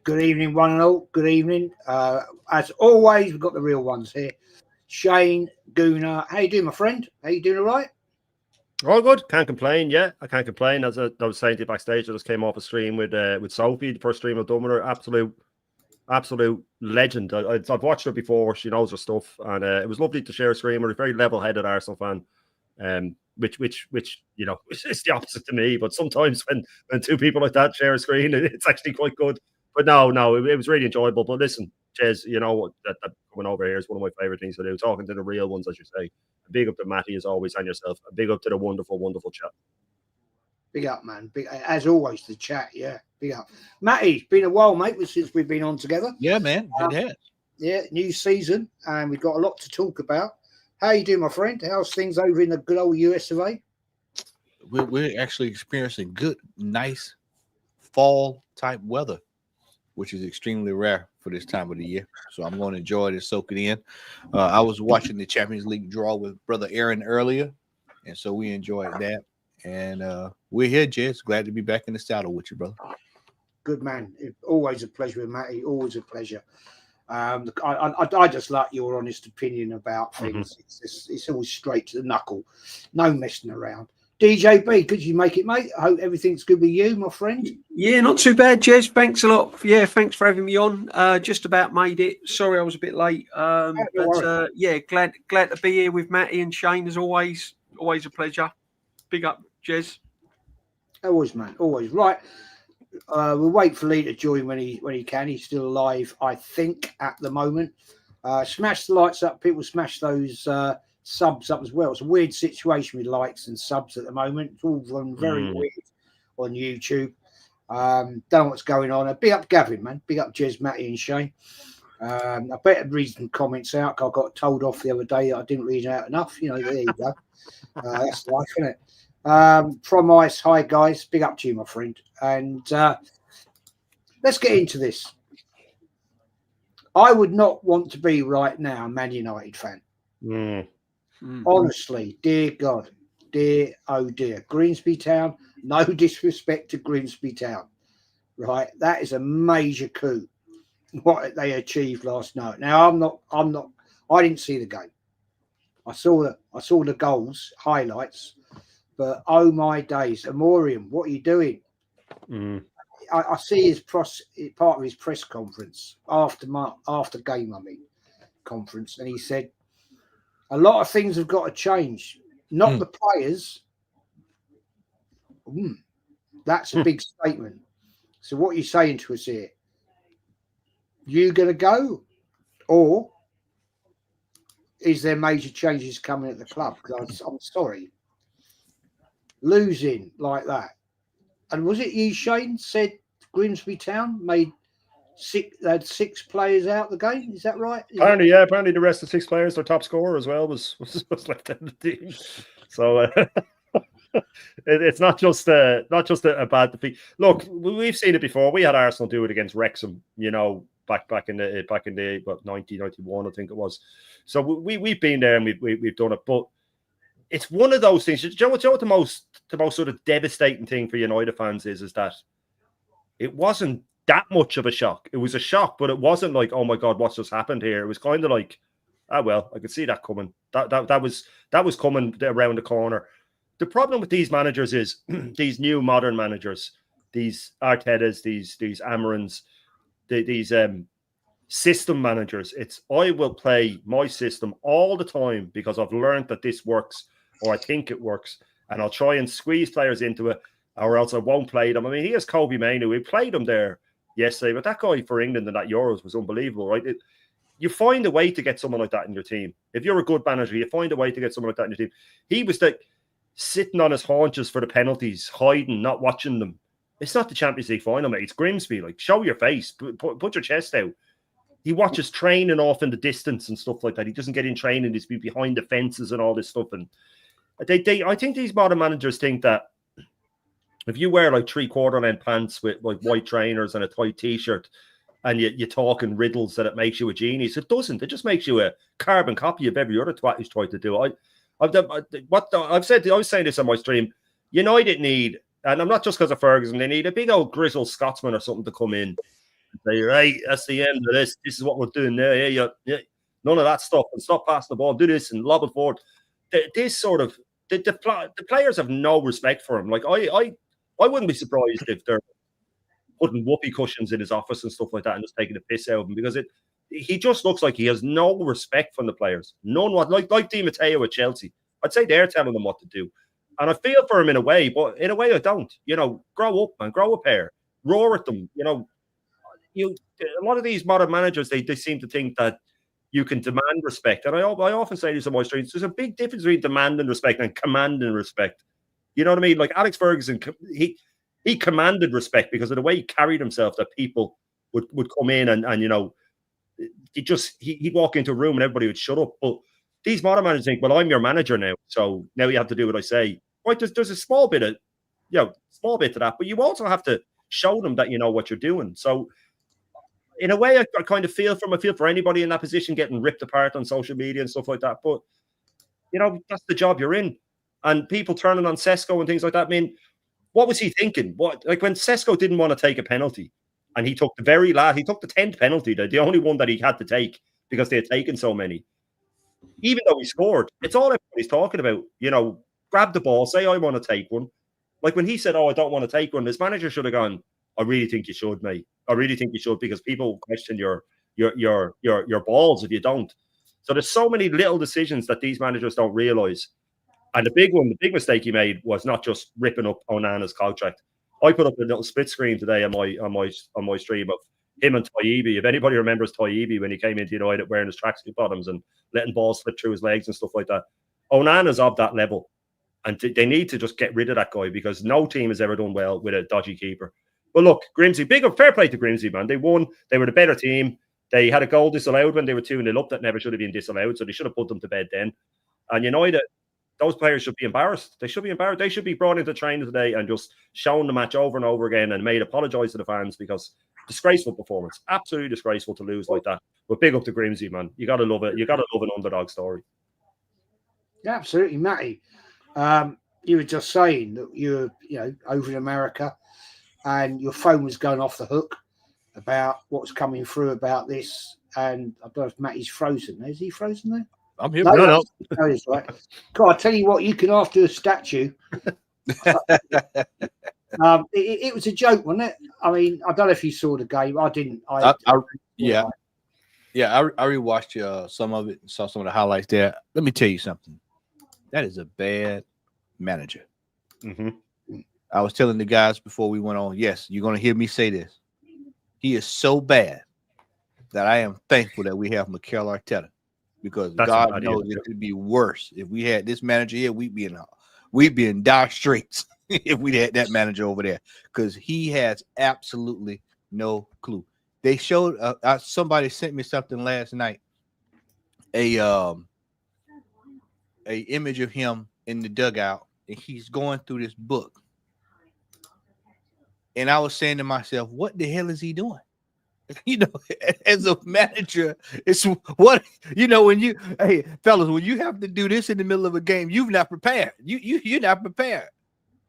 Good evening, one and all. Good evening. As always, we've got the real ones here. Shane Gooner. How you doing, my friend? How you doing all right? All good. Can't complain. Yeah, I can't complain. As I was saying to you backstage, I just came off a stream with Sophie, the first stream I've done with her. Absolute legend. I've watched her before. She knows her stuff. And it was lovely to share a stream with a very level-headed Arsenal fan. Which you know, it's the opposite to me. But sometimes when two people like that share a screen, it's actually quite good. But no, it was really enjoyable. But listen, Jez, you know that coming over here is one of my favorite things to do. Talking to the real ones, as you say. A big up to Matty as always and yourself. A big up to the wonderful, wonderful chat. Big up, man. Big as always, the chat. Yeah, big up, Matty. It's been a while, mate, since we've been on together. Yeah, man, it has. Yeah, new season, and we've got a lot to talk about. How you doing, my friend? How's things over in the good old US of A? We're actually experiencing good, nice fall type weather, which is extremely rare for this time of the year. So I'm going to enjoy it and soak it in. I was watching the Champions League draw with Brother Aaron earlier, and so we enjoyed that. And we're here, Jez. Glad to be back in the saddle with you, brother. Good man. Always a pleasure with Matty. Always a pleasure. I just like your honest opinion about things. It's always straight to the knuckle. No messing around. DJB, could you make it, mate? I hope everything's good with you, my friend. Yeah, not too bad, Jez. Thanks a lot. Yeah, thanks for having me on. Just about made it. Sorry I was a bit late. Yeah, glad to be here with Matty and Shane as always. Always a pleasure. Big up, Jez. Always, man. Always. Right. We'll wait for Lee to join when he can. He's still alive, I think, at the moment. Smash the lights up. People smash those subs up as well. It's a weird situation with likes and subs at the moment. It's all gone very weird on YouTube. Don't know what's going on. Big up Gavin, man. Big up Jez, Matty and Shane. I better read some comments out. I got told off the other day that I didn't read out enough. You know, there you go. That's life, isn't it? From Ice, hi guys. Big up to you, my friend. And let's get into this. I would not want to be right now a Man United fan. Honestly, dear God, dear, oh dear. Grimsby Town, no disrespect to Grimsby Town, right? That is a major coup, what they achieved last night. Now, I didn't see the game. I saw the goals, highlights, but oh my days. Amorium, what are you doing? I see his part of his press conference after game, conference, and he said, a lot of things have got to change. Not the players. That's a big statement. So what are you saying to us here? You going to go? Or is there major changes coming at the club? Because I'm sorry. Losing like that. And was it you, Shane, said Grimsby Town had six players out the game? Is that right? Apparently the rest of 6 players, their top scorer as well, was left out of the team. So it's not just a bad defeat. Look, we've seen it before. We had Arsenal do it against Wrexham, you know, back in the 90, 91, I think it was. So we've been there and we've done it, but it's one of those things. Do you know what the most sort of devastating thing for United fans is that it wasn't that much of a shock. It was a shock, but it wasn't like, oh my God, what's just happened here? It was kind of like, well, I could see that coming. That was coming around the corner. The problem with these managers is these new modern managers, these Artetas, these Amarins, these system managers. It's I will play my system all the time because I've learned that this works, or I think it works, and I'll try and squeeze players into it, or else I won't play them. I mean, he has Kobe Mainoo. We played him there yesterday, but that guy for England in that Euros was unbelievable, right? You find a way to get someone like that in your team. If you're a good manager, you find a way to get someone like that in your team. He was like sitting on his haunches for the penalties, hiding, not watching them. It's not the Champions League final, mate. It's Grimsby. Like, show your face. Put your chest out. He watches training off in the distance and stuff like that. He doesn't get in training. He's behind the fences and all this stuff. And I think these modern managers think that if you wear like 3/4 length pants with like white trainers and a tight t-shirt and you talk in riddles that it makes you a genius, it doesn't. It just makes you a carbon copy of every other twat who's tried to do it. I was saying this on my stream. United need, and I'm not just because of Ferguson, they need a big old grizzled Scotsman or something to come in say, right, that's the end of this. This is what we're doing now. Yeah, none of that stuff. And stop passing the ball. Do this and lob it forward. This sort of the players have no respect for him. Like I wouldn't be surprised if they're putting whoopee cushions in his office and stuff like that and just taking the piss out of him because he just looks like he has no respect from the players. None what like Di Matteo at Chelsea. I'd say they're telling him what to do. And I feel for him in a way, but in a way I don't. Grow up, man. Grow a pair. Roar at them. A lot of these modern managers, they seem to think that you can demand respect. And I often say this on my streets, there's a big difference between demanding respect and commanding respect. You know what I mean? Like Alex Ferguson, he commanded respect because of the way he carried himself, that people would come in and he'd walk into a room and everybody would shut up. But these modern managers think, well, I'm your manager now, so now you have to do what I say. Right? There's a small bit to that, but you also have to show them that you know what you're doing. So in a way, I kind of feel for anybody in that position getting ripped apart on social media and stuff like that. But that's the job you're in. And people turning on Sesko and things like that. I mean, what was he thinking? Like when Sesko didn't want to take a penalty and he took the 10th penalty, the only one that he had to take because they had taken so many. Even though he scored, it's all everybody's talking about. Grab the ball, say I want to take one. Like when he said, "Oh, I don't want to take one," his manager should have gone, "I really think you should, mate. I really think you should because people question your balls if you don't." So there's so many little decisions that these managers don't realize. And the big mistake he made was not just ripping up Onana's contract. I put up a little split screen today on my stream of him and Taibbi. If anybody remembers Taibbi when he came into United wearing his tracksuit bottoms and letting balls slip through his legs and stuff like that, Onana's of that level, and they need to just get rid of that guy because no team has ever done well with a dodgy keeper. But look, Grimsby, fair play to Grimsby, man. They won. They were the better team. They had a goal disallowed when they were 2-0 up that never should have been disallowed, so they should have put them to bed then. And United, those players should be embarrassed. They should be embarrassed. They should be brought into training today and just shown the match over and over again and made apologise to the fans because disgraceful performance. Absolutely disgraceful to lose like that. But big up to Grimsby, man. You got to love it. You got to love an underdog story. Yeah, absolutely, Matty. You were just saying that you were, over in America and your phone was going off the hook about what's coming through about this. And I don't know if Matty's frozen. Is he frozen there? I'm here. No. It's right. God, I tell you what, you can after a statue. It was a joke, wasn't it? I mean, I don't know if you saw the game. I didn't. I rewatched some of it and saw some of the highlights there. Let me tell you something. That is a bad manager. Mm-hmm. I was telling the guys before we went on, yes, you're going to hear me say this. He is so bad that I am thankful that we have Mikel Arteta because God knows it could be worse. If we had this manager here, we'd be in dire straits if we had that manager over there because he has absolutely no clue. They showed somebody sent me something last night, a image of him in the dugout, and he's going through this book. And I was saying to myself, what the hell is he doing? As a manager, it's what hey fellas, when you have to do this in the middle of a game, you're not prepared. You're not prepared.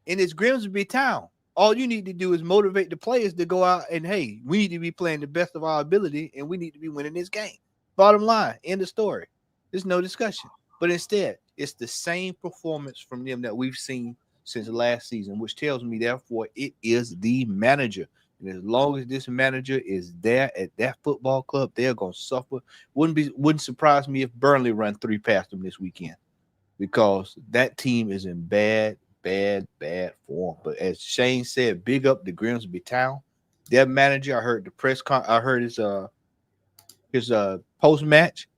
And it's Grimsby Town. All you need to do is motivate the players to go out and hey, we need to be playing the best of our ability, and we need to be winning this game. Bottom line, end of story. There's no discussion. But instead, it's the same performance from them that we've seen since last season, which tells me, therefore, it is the manager. And as long as this manager is there at that football club, they're going to suffer. Wouldn't surprise me if Burnley run 3 past them this weekend because that team is in bad form. But as Shane said, big up the Grimsby Town. Their manager, I heard his post-match.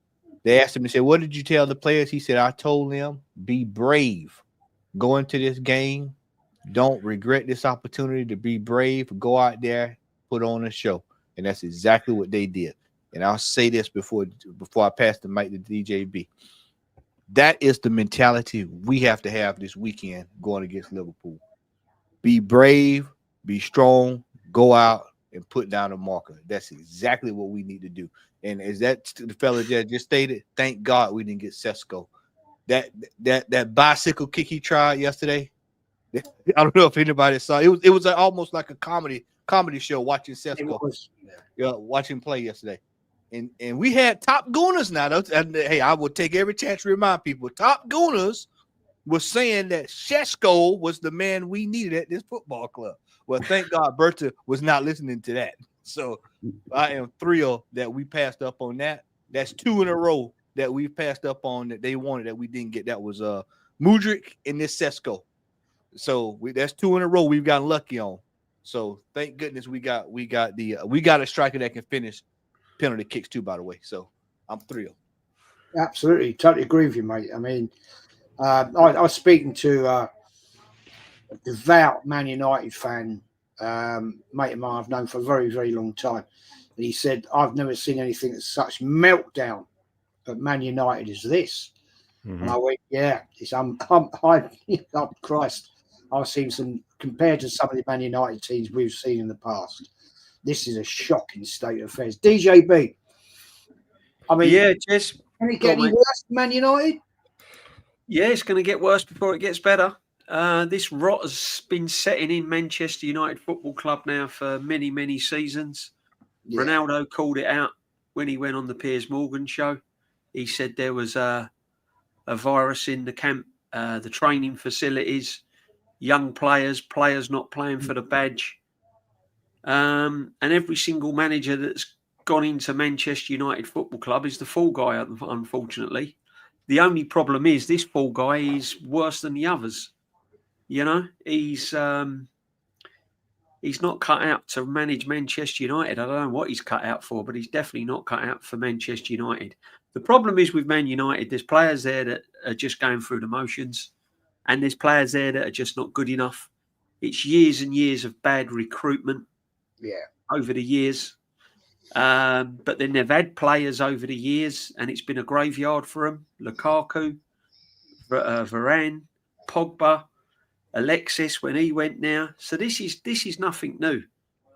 They asked him to say, what did you tell the players? He said, I told them, be brave. Go into this game. Don't regret this opportunity to be brave. Go out there, put on a show. And that's exactly what they did. And I'll say this before I pass the mic to DJB. That is the mentality we have to have this weekend going against Liverpool. Be brave, be strong, go out and put down a marker. That's exactly what we need to do. And as that the fella just stated, thank God we didn't get Sesko. That bicycle kick he tried yesterday. I don't know if anybody saw it. It was almost like a comedy comedy show watching It Sesko. was. Watching play yesterday. And we had top Gooners now. And hey, I will take every chance to remind people. Top Gooners was saying that Sesko was the man we needed at this football club. Well, thank God Bertha was not listening to that. So I am thrilled that we passed up on that. That's 2 in a row that we passed up on that they wanted that we didn't get. That was Mudryk and this Sesko. So that's 2 in a row we've gotten lucky on. So thank goodness we got a striker that can finish penalty kicks too, by the way. So I'm thrilled. Absolutely, totally agree with you, mate. I mean, I was speaking to a devout Man United fan, mate of mine I've known for a very, very long time. And he said, I've never seen anything that's such meltdown at Man United as this. Mm-hmm. And I went, yeah, Christ, I've seen some, compared to some of the Man United teams we've seen in the past. This is a shocking state of affairs. DJB, I mean, yeah, Jess, can it get any worse than Man United? Yeah, it's going to get worse before it gets better. This rot has been setting in Manchester United Football Club now for many, many seasons. Yeah. Ronaldo called it out when he went on the Piers Morgan show. He said there was a virus in the camp, the training facilities, young players not playing for the badge. And every single manager that's gone into Manchester United Football Club is the fall guy, unfortunately. The only problem is this fall guy is worse than the others. You know, he's not cut out to manage Manchester United. I don't know what he's cut out for, but he's definitely not cut out for Manchester United. The problem is with Man United, there's players there that are just going through the motions, and there's players there that are just not good enough. It's years and years of bad recruitment over the years. But then they've had players over the years, and it's been a graveyard for them. Lukaku, Varane, Pogba, Alexis when he went now. So this is nothing new.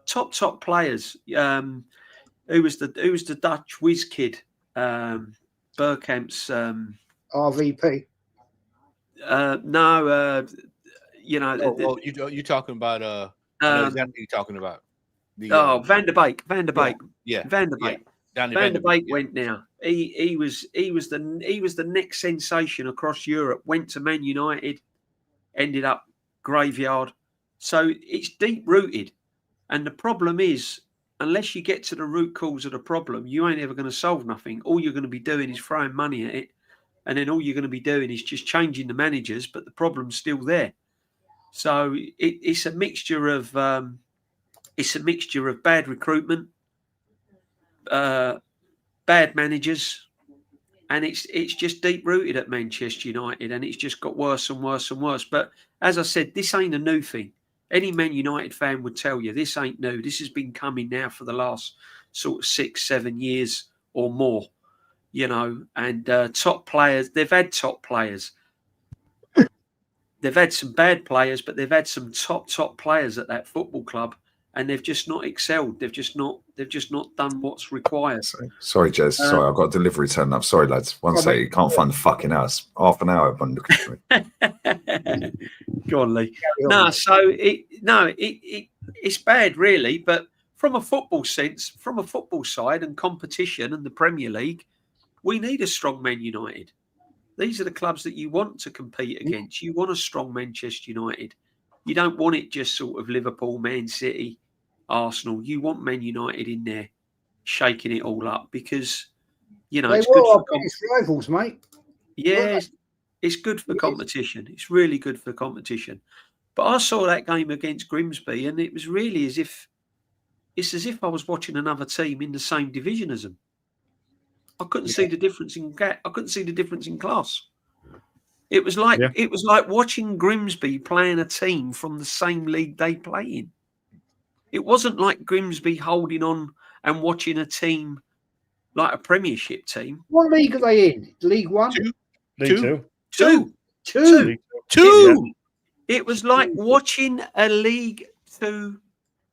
Top players. Who was the Dutch whiz kid? Bergkamp's RVP. No, you know. You're talking about exactly you're talking about. Van der Beek. Yeah. Van der Beek. Yeah. Van der Beek went now. He was the next sensation across Europe. Went to Man United, ended up graveyard. So it's deep rooted, and the problem is, unless you get to the root cause of the problem, you ain't ever going to solve nothing. All you're going to be doing is throwing money at it, and then all you're going to be doing is just changing the managers, but the problem's still there. So it's a mixture of bad recruitment, bad managers, and it's just deep rooted at Manchester United, and it's just got worse and worse and worse. But as I said, this ain't a new thing. Any Man United fan would tell you this ain't new. This has been coming now for the last sort of 6-7 years or more, you know. And top players, they've had top players. They've had some bad players, but they've had some top players at that football club, and they've just not excelled. They've just not done what's required. Sorry, Jez. Sorry, I've got a delivery turning up. Sorry, lads. One second. You can't find the fucking house. Half an hour I've been looking for it. Go on, Lee. It's bad, really. But from a football sense, from a football side and competition and the Premier League, we need a strong Man United. These are the clubs that you want to compete against. You want a strong Manchester United. You don't want it just sort of Liverpool, Man City, Arsenal. You want Man United in there shaking it all up because, you know, they it's good for rivals, mate. Yeah, it's good for competition. It's really good for competition. But I saw that game against Grimsby, and it was really as if I was watching another team in the same division as them. I couldn't see the difference in class. It was like watching Grimsby playing a team from the same league they play in. It wasn't like Grimsby holding on and watching a team like a Premiership team. What league are they in? League One? League Two. It was like watching a League Two.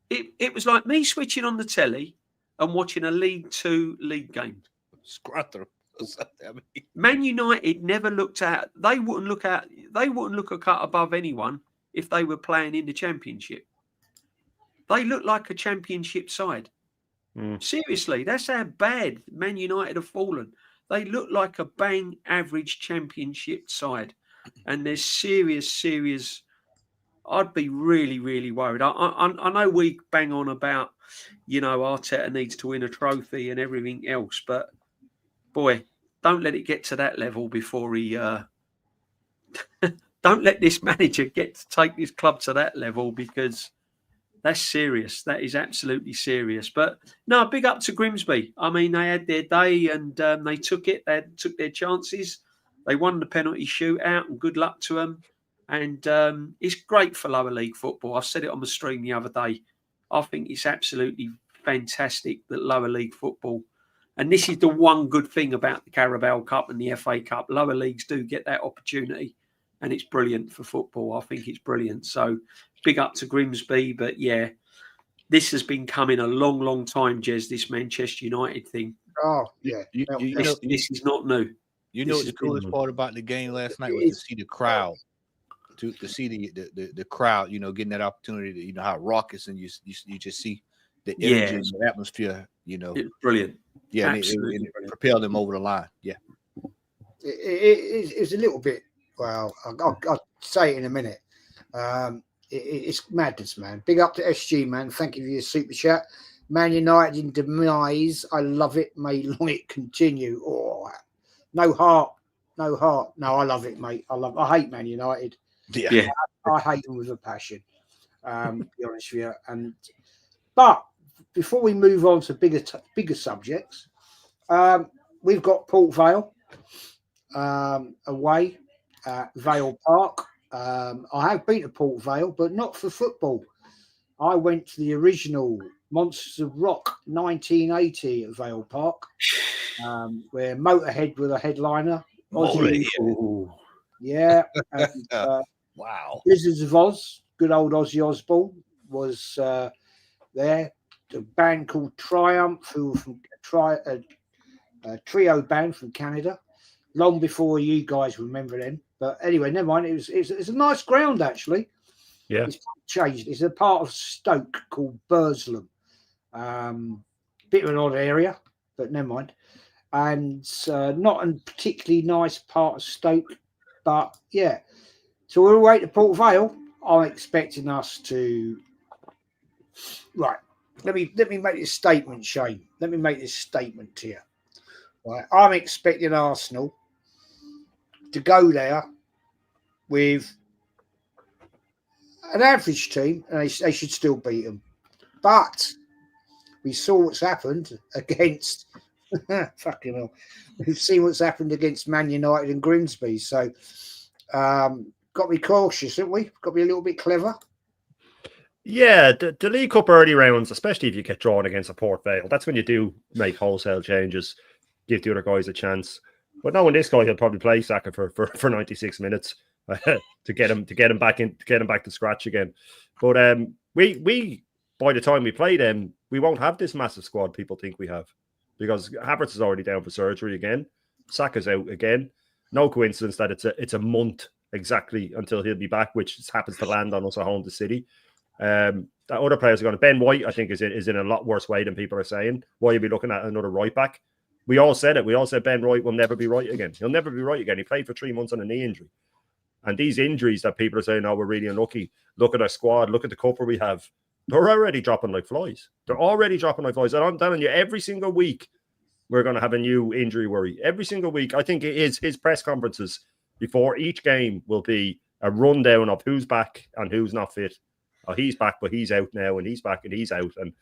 It was like me switching on the telly and watching a League Two league game. Man United never looked at. They wouldn't look a cut above anyone if they were playing in the Championship. They look like a championship side. Seriously, that's how bad Man United have fallen. They look like a bang average championship side. And there's serious. I'd be really, really worried. I know we bang on about, Arteta needs to win a trophy and everything else, but boy, don't let it get to that level before he. Don't let this manager take this club to that level, because that's serious. That is absolutely serious. But no, big up to Grimsby. I mean, they had their day and they took it. They took their chances. They won the penalty shootout, and good luck to them. And it's great for lower league football. I said it on the stream the other day. I think it's absolutely fantastic that lower league football, and this is the one good thing about the Carabao Cup and the FA Cup, lower leagues do get that opportunity, and it's brilliant for football. I think it's brilliant. So big up to Grimsby. But yeah, this has been coming a long time, Jez, this Manchester United thing. Oh, yeah. This is not new. You know what the coolest part about the game last night was to see the crowd. To see the crowd, getting that opportunity to, how raucous, and you just see the energy and the atmosphere, It's brilliant. Yeah, and it propelled them over the line. Yeah. It's a little bit, well, I'll say it in a minute. It's madness, man. Big up to SG, man. Thank you for your super chat. Man United in demise. I love it. May long it continue. Oh, no heart. No, I love it, mate. I hate Man United. Yeah. I hate them with a passion. To be honest with you. But before we move on to bigger subjects, we've got Port Vale away at Vale Park. I have been to Port Vale, but not for football. I went to the original Monsters of Rock 1980 at Vale Park, where Motorhead were the headliner. Yeah. And, wow. Wizards of Oz, good old Ozzy Osbourne, was there. A band called Triumph, who were from a trio band from Canada, long before you guys remember them. But anyway, never mind. It's a nice ground, actually. Yeah. It's changed. It's a part of Stoke called Burslem. Bit of an odd area, but never mind. And not a particularly nice part of Stoke, but yeah. So we're away to Port Vale. I'm expecting us to. Right. Let me make this statement, Shane. Let me make this statement to you. Right. I'm expecting Arsenal to go there with an average team, and they should still beat them. But we saw what's happened against fucking hell. We've seen what's happened against Man United and Grimsby. So got to be cautious, haven't we? Got to be a little bit clever. Yeah, the League Cup early rounds, especially if you get drawn against a Port Vale, that's when you do make wholesale changes, give the other guys a chance. But knowing this guy, he'll probably play Saka for 96 minutes to get him back to scratch again. But we by the time we play them, we won't have this massive squad people think we have, because Havertz is already down for surgery again. Saka's out again. No coincidence that it's a month exactly until he'll be back, which happens to land on us at home to City. That other players are going to. Ben White, I think, is in a lot worse way than people are saying. Why are we looking at another right back? We all said it. We all said Ben White will never be right again. He'll never be right again. He played for 3 months on a knee injury. And these injuries that people are saying, oh, we're really unlucky. Look at our squad. Look at the cupper we have. They're already dropping like flies. And I'm telling you, every single week, we're going to have a new injury worry. Every single week. I think his press conferences before each game will be a rundown of who's back and who's not fit. Oh, he's back, but he's out now, and he's back and he's out. And,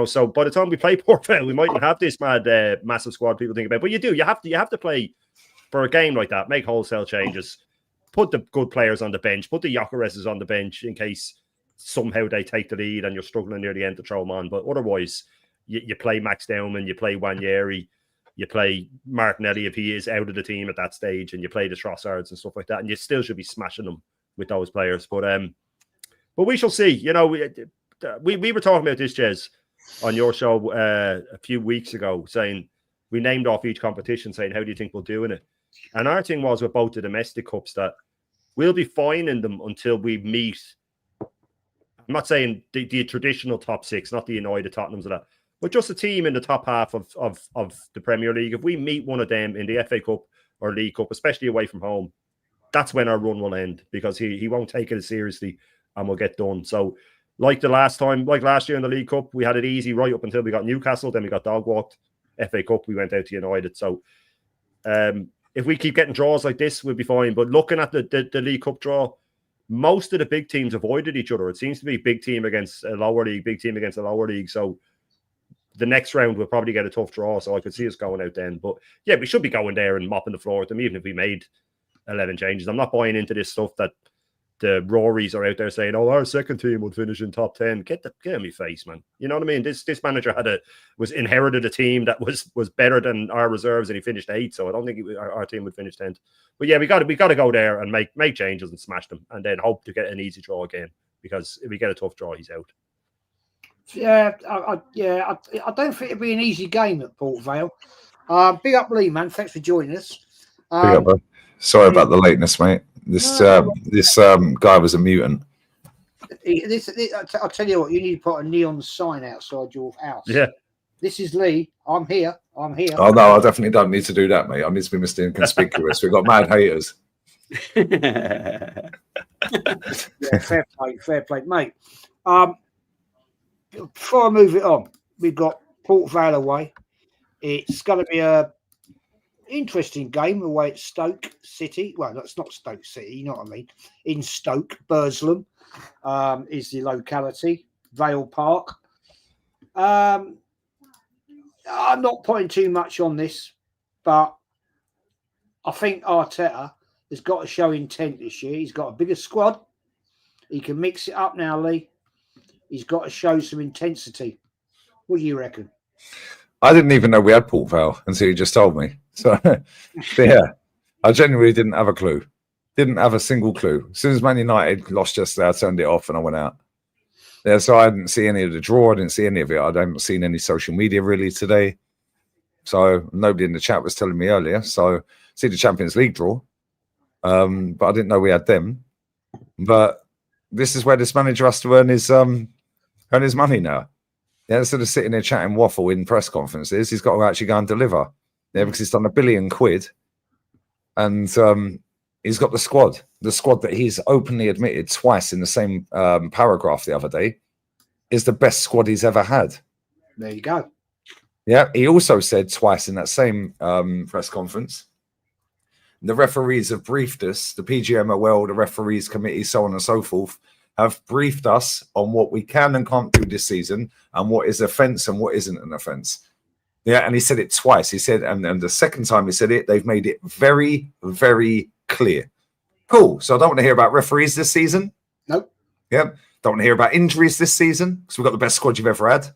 so by the time we play Port Vale, we mightn't have this massive squad people think about. But you do. You have to play for a game like that, make wholesale changes, put the good players on the bench, put the Gyökereses on the bench in case somehow they take the lead and you're struggling near the end to throw them on. But otherwise, you play Max Dowman, you play Wanyeri, you play Martinelli if he is out of the team at that stage, and you play the Trossards and stuff like that, and you still should be smashing them with those players. But we shall see. We were talking about this, Jez, on your show a few weeks ago, saying we named off each competition, saying how do you think we'll do in it? And our thing was with both the domestic cups that we'll be fine in them until we meet I'm not saying the traditional top 6, not the United, Tottenhams, and that, but just a team in the top half of the Premier League. If we meet one of them in the FA Cup or League Cup, especially away from home, that's when our run will end, because he won't take it as seriously and we'll get done. So like last year in the League Cup, we had it easy right up until we got Newcastle, then we got dog walked. FA Cup, we went out to United. So if we keep getting draws like this, we'll be fine. But looking at the League Cup draw, most of the big teams avoided each other. It seems to be big team against a lower league, big team against a lower league. So the next round we'll probably get a tough draw. So I could see us going out then. But yeah, we should be going there and mopping the floor with them, even if we made 11 changes. I'm not buying into this stuff that the Rorys are out there saying, "Oh, our second team would finish in top 10." Get in my face, man. You know what I mean? This manager inherited a team that was better than our reserves, and he finished 8th. So I don't think our team would finish 10th. But yeah, we got to go there and make changes and smash them, and then hope to get an easy draw again. Because if we get a tough draw, he's out. Yeah, I don't think it'll be an easy game at Port Vale. Big up, Lee, man. Thanks for joining us. Big up, bro. Sorry about the lateness, mate. This guy was a mutant. I'll tell you what, you need to put a neon sign outside your house. Yeah. This is Lee. I'm here. Oh, no, I definitely don't need to do that, mate. I need to be Mr. Inconspicuous. We've got mad haters. Yeah, fair play, mate. Before I move it on, we've got Port Vale away. It's going to be a interesting game away at Stoke City. Well, that's not Stoke City, you know what I mean. In Stoke, Burslem is the locality. Vale Park. I'm not putting too much on this, but I think Arteta has got to show intent this year. He's got a bigger squad. He can mix it up now, Lee. He's got to show some intensity. What do you reckon? I didn't even know we had Port Vale until you just told me. So, yeah, I genuinely didn't have a clue. Didn't have a single clue. As soon as Man United lost yesterday, I turned it off and I went out. Yeah, so I didn't see any of the draw. I didn't see any of it. I haven't seen any social media really today. So nobody in the chat was telling me earlier. So see the Champions League draw. But I didn't know we had them. But this is where this manager has to earn his money now. Yeah, instead of sitting there chatting waffle in press conferences, he's got to actually go and deliver. Yeah, because he's done £1 billion, and he's got the squad that he's openly admitted twice in the same paragraph the other day is the best squad he's ever had. There you go. Yeah, he also said twice in that same press conference, the referees have briefed us, the PGMOL, the referees committee, so on and so forth, have briefed us on what we can and can't do this season and what is offence and what isn't an offence. Yeah, and he said it twice. He said, and the second time he said it, they've made it very, very clear. Cool. So I don't want to hear about referees this season. Nope. Yeah. Don't want to hear about injuries this season because we've got the best squad you've ever had.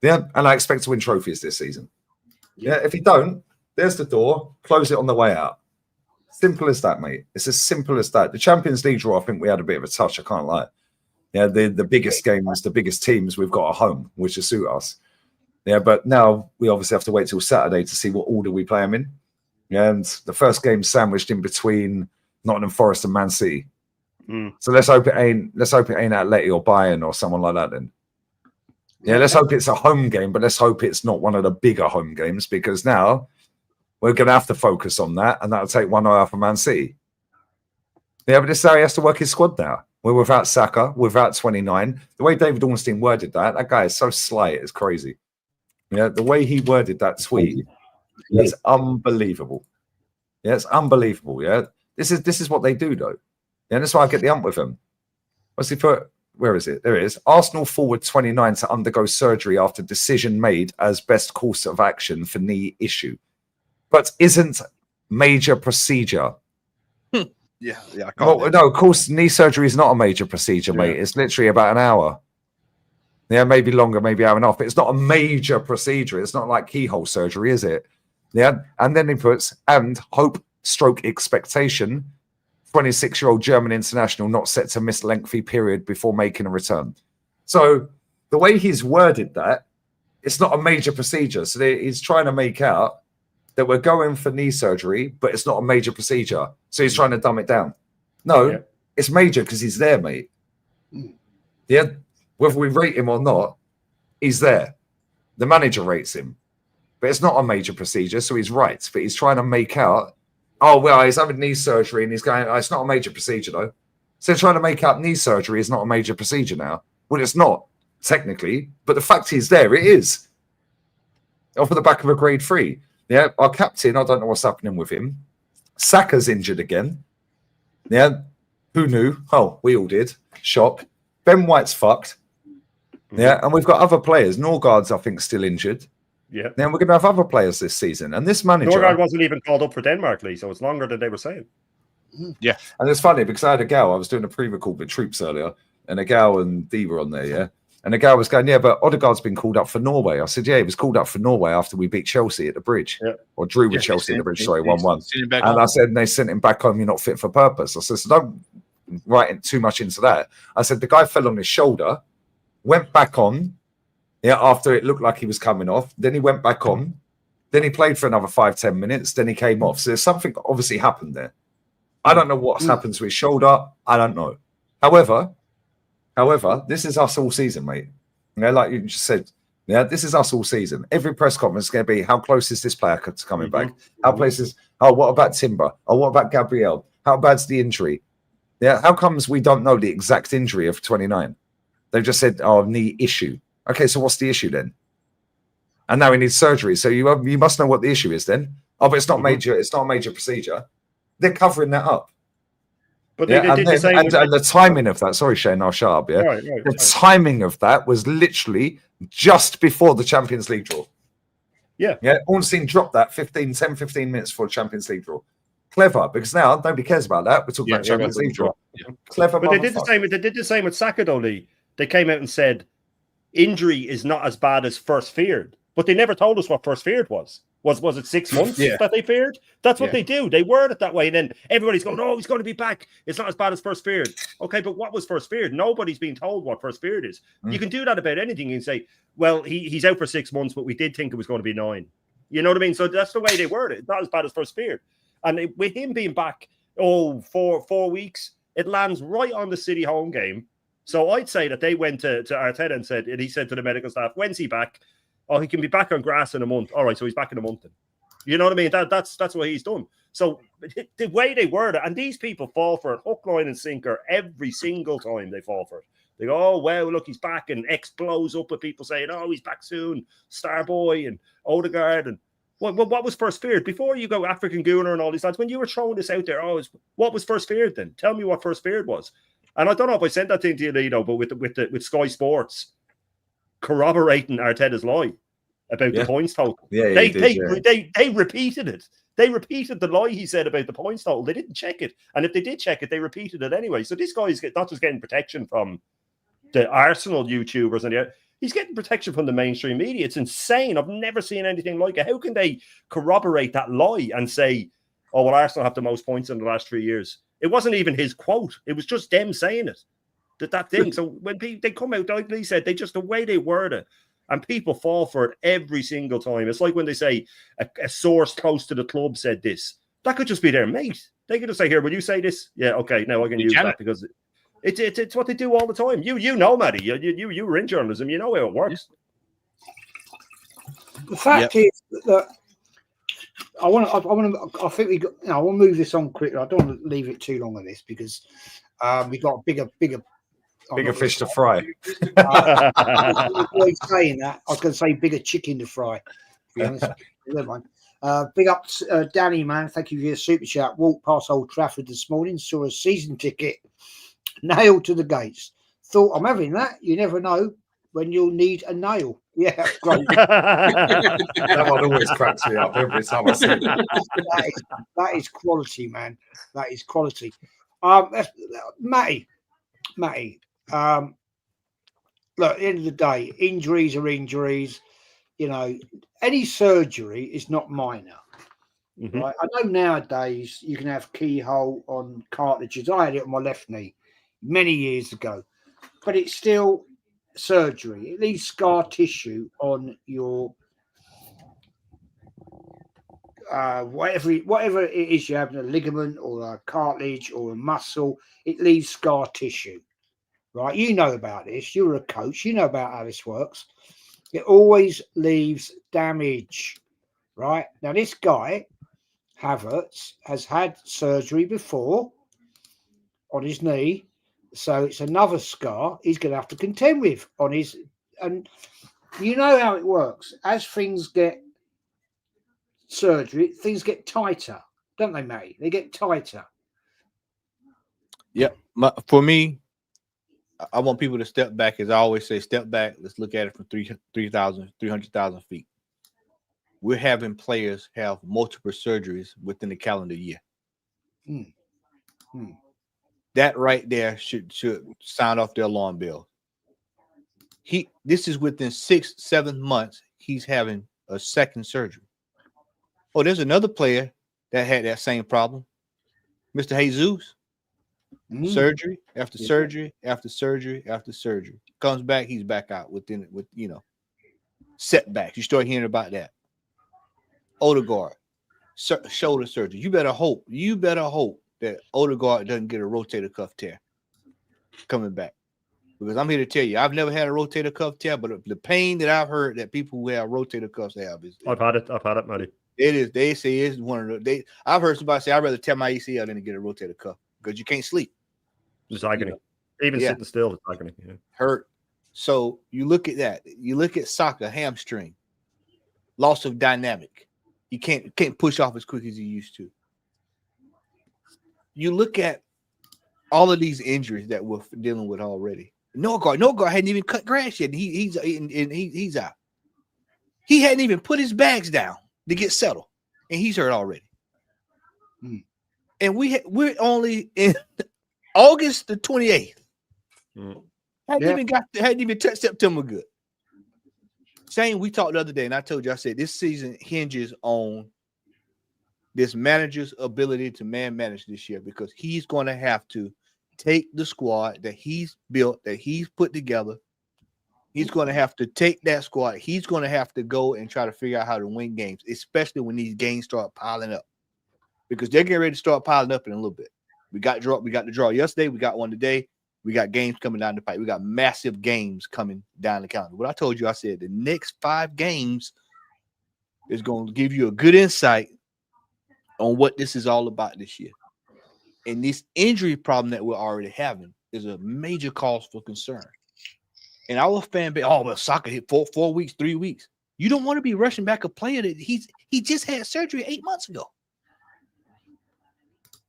Yeah. And I expect to win trophies this season. Yeah. If you don't, there's the door. Close it on the way out. Simple as that, mate. It's as simple as that. The Champions League draw, I think we had a bit of a touch. I can't lie. Yeah, the biggest games, the biggest teams we've got at home, which will suit us. Yeah, but now we obviously have to wait till Saturday to see what order we play them in. Yeah, and the first game sandwiched in between Nottingham Forest and Man City. So let's hope it ain't Atleti or Bayern or someone like that then. Yeah, let's hope it's a home game, but let's hope it's not one of the bigger home games because now we're going to have to focus on that, and that'll take one eye off of Man City. Yeah, but this is how he has to work his squad now. We're without Saka, without 29. The way David Ornstein worded that guy is so sly, it's crazy. Yeah, the way he worded that tweet is unbelievable. Yeah, it's unbelievable. Yeah, this is what they do, though. Yeah, that's why I get the ump with him. What's he put? Where is it? There it is. Arsenal forward 29 to undergo surgery after decision made as best course of action for knee issue. But isn't major procedure. Yeah. No, of course, knee surgery is not a major procedure, mate. It's literally about an hour. Yeah, maybe longer, maybe hour and a half. But it's not a major procedure. It's not like keyhole surgery, is it? Yeah. And then he puts, and hope / expectation, 26-year-old German international not set to miss lengthy period before making a return. So the way he's worded that, it's not a major procedure. So he's trying to make out that we're going for knee surgery, but it's not a major procedure. So he's trying to dumb it down. No, it's major because he's there, mate. Yeah, whether we rate him or not, he's there. The manager rates him, but it's not a major procedure, so he's right. But he's trying to make out, oh well, he's having knee surgery, and he's going, oh, it's not a major procedure though. So trying to make out knee surgery is not a major procedure now. Well, it's not technically, but the fact he's there, it is. Off the back of a grade 3. Yeah, our captain, I don't know what's happening with him. Saka's injured again. Yeah, who knew? Oh, we all did. Shock. Ben White's fucked. Yeah, and we've got other players. Norgard's, I think, still injured. Yeah. Then we're going to have other players this season. And this manager... Norgard wasn't even called up for Denmark, Lee, so it's longer than they were saying. Yeah. And it's funny because I had a gal, I was doing a pre-record with Troops earlier, and a gal and Dee were on there, yeah? And the gal was going, yeah, but Odegaard's been called up for Norway. I said, yeah, he was called up for Norway after we beat Chelsea at the bridge. Yeah. Or drew with Chelsea at the bridge, sorry, 1-1. And I said, they sent him back home, you're not fit for purpose. I said, so don't write too much into that. I said, the guy fell on his shoulder, went back on, yeah, after it looked like he was coming off. Then he went back on. Then he played for another 5-10 minutes. Then he came off. So there's something obviously happened there. I don't know what's happened to his shoulder. I don't know. However, this is us all season, mate. You know, like you just said, yeah, this is us all season. Every press conference is going to be, how close is this player to coming back? How close is, oh, what about Timber? Oh, what about Gabriel? How bad's the injury? Yeah, how comes we don't know the exact injury of 29? They've just said, oh, knee issue. Okay, so what's the issue then? And now he needs surgery. So you must know what the issue is then. Oh, but it's not major. It's not a major procedure. They're covering that up. But yeah, and the timing of that. Sorry, Shane, I'll shut up. Yeah, the timing of that was literally just before the Champions League draw. Yeah, Ornstein dropped that 10, 15 minutes before the Champions League draw. Clever, because now nobody cares about that. We're talking about Champions League draw. Yeah. Clever, but they did the same. They did the same with Saka, though, Lee. They came out and said injury is not as bad as first feared, but they never told us what first feared was. Was it 6 months that they feared? That's what they do. They word it that way. And then everybody's going, oh, he's going to be back. It's not as bad as first feared. Okay, but what was first feared? Nobody's being told what first feared is. You can do that about anything. You can say, well, he's out for 6 months, but we did think it was going to be 9. You know what I mean? So that's the way they word it. It's not as bad as first feared. And with him being back, 4 weeks, it lands right on the City home game. So I'd say that they went to Arteta and he said to the medical staff, when's he back? Oh, he can be back on grass in a month. All right, so he's back in a month then. You know what I mean? That's what he's done. So the way they word it, and these people fall for it, hook, line, and sinker every single time they fall for it. They go, oh, wow, look, he's back, and X blows up with people saying, oh, he's back soon, Starboy and Odegaard. And what was first feared? Before you go African Gooner and all these lads, when you were throwing this out there, what was first feared then? Tell me what first feared was. And I don't know if I sent that thing to you, Lido, but with Sky Sports corroborating Arteta's lie about the points total. Yeah, they repeated it. They repeated the lie he said about the points total. They didn't check it. And if they did check it, they repeated it anyway. So this guy's not just getting protection from the Arsenal YouTubers and he's getting protection from the mainstream media. It's insane. I've never seen anything like it. How can they corroborate that lie and say, oh, well, Arsenal have the most points in the last 3 years? It wasn't even his quote. It was just them saying it. That thing. So when they come out, like Lee said, the way they word it, and people fall for it every single time. It's like when they say a source close to the club said this. That could just be their mate. They could just say, here, will you say this? Yeah, okay, now I can use that because it's what they do all the time. You know, Matty, you were in journalism. You know how it works. The fact is that I think we got. I want to move this on quickly. I don't want to leave it too long on this because we got bigger fish to fry. Always saying that. I was going to say bigger chicken to fry. To be honest, never mind. Big up, Danny, man. Thank you for your super chat. Walked past Old Trafford this morning, saw a season ticket nailed to the gates. Thought I'm having that. You never know when you'll need a nail. Yeah, great. That one always cracks me up every time I see it. That is quality, man. That is quality. Matty. Look, at the end of the day, injuries are injuries. You know, any surgery is not minor. Right? I know nowadays you can have keyhole on cartilages. I had it on my left knee many years ago, but it's still surgery. It leaves scar tissue on your whatever it is you have, a ligament or a cartilage or a muscle. It leaves scar tissue. right? You know about this. You're a coach. You know about how this works. It always leaves damage, right? Now, this guy, Havertz, has had surgery before on his knee. So it's another scar he's going to have to contend with on his. And you know how it works. As things get surgery, things get tighter, don't they, Matty? They get tighter. Yeah. For me, I want people to step back. As I always say, step back. Let's look at it from 300,000 feet. We're having players have multiple surgeries within the calendar year. That right there should sound off the alarm bell. This is within 6-7 months. He's having a second surgery. Oh, there's another player that had that same problem, Mr. Jesus. Surgery after surgery after surgery after surgery. Comes back, he's back out with setbacks. You start hearing about that. Odegaard, shoulder surgery. You better hope that Odegaard doesn't get a rotator cuff tear coming back. Because I'm here to tell you, I've never had a rotator cuff tear, but the pain that I've heard that people who have rotator cuffs have is I've had it, Matty. It is. They say it's one of the. I've heard somebody say I'd rather tear my ACL than to get a rotator cuff because you can't sleep. It's agony. Even sitting still, it's agony. Yeah. Hurt. So you look at that. You look at soccer, hamstring, loss of dynamic. You can't push off as quick as you used to. You look at all of these injuries that we're dealing with already. Norgard hadn't even cut grass yet. He's out. He hadn't even put his bags down to get settled, and he's hurt already. And we're only in August the 28th. Hadn't even touched September good. Shane, we talked the other day, and I told you, I said this season hinges on this manager's ability to manage this year because he's going to have to take the squad that he's built, that he's put together. He's going to have to take that squad. He's going to have to go and try to figure out how to win games, especially when these games start piling up, because they're getting ready to start piling up in a little bit. We got the draw yesterday. We got one today. We got games coming down the pipe. We got massive games coming down the calendar. What I told you, I said the next 5 games is going to give you a good insight on what this is all about this year. And this injury problem that we're already having is a major cause for concern. And our fan base, well, soccer hit 4 weeks, 3 weeks. You don't want to be rushing back a player that he just had surgery 8 months ago.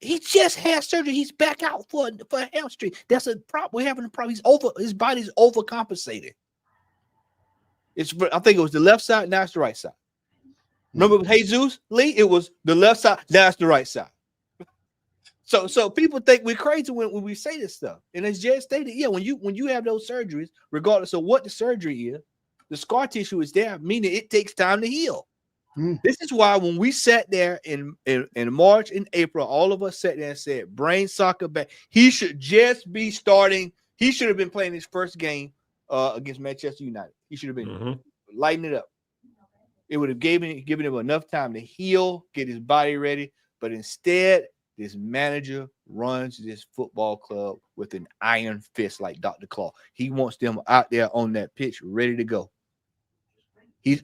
He just had surgery. He's back out for a hamstring. That's a problem. We're having a problem. His body's overcompensated. I think it was the left side, now it's the right side. Remember with Jesus, Lee? It was the left side, now it's the right side. So people think we're crazy when we say this stuff. And as Jed stated, when you have those surgeries, regardless of what the surgery is, the scar tissue is there, meaning it takes time to heal. This is why when we sat there in March and April, all of us sat there and said, brain soccer back. He should just be starting. He should have been playing his first game against Manchester United. He should have been lighting it up. It would have given him enough time to heal, get his body ready. But instead, this manager runs this football club with an iron fist like Dr. Claw. He wants them out there on that pitch ready to go.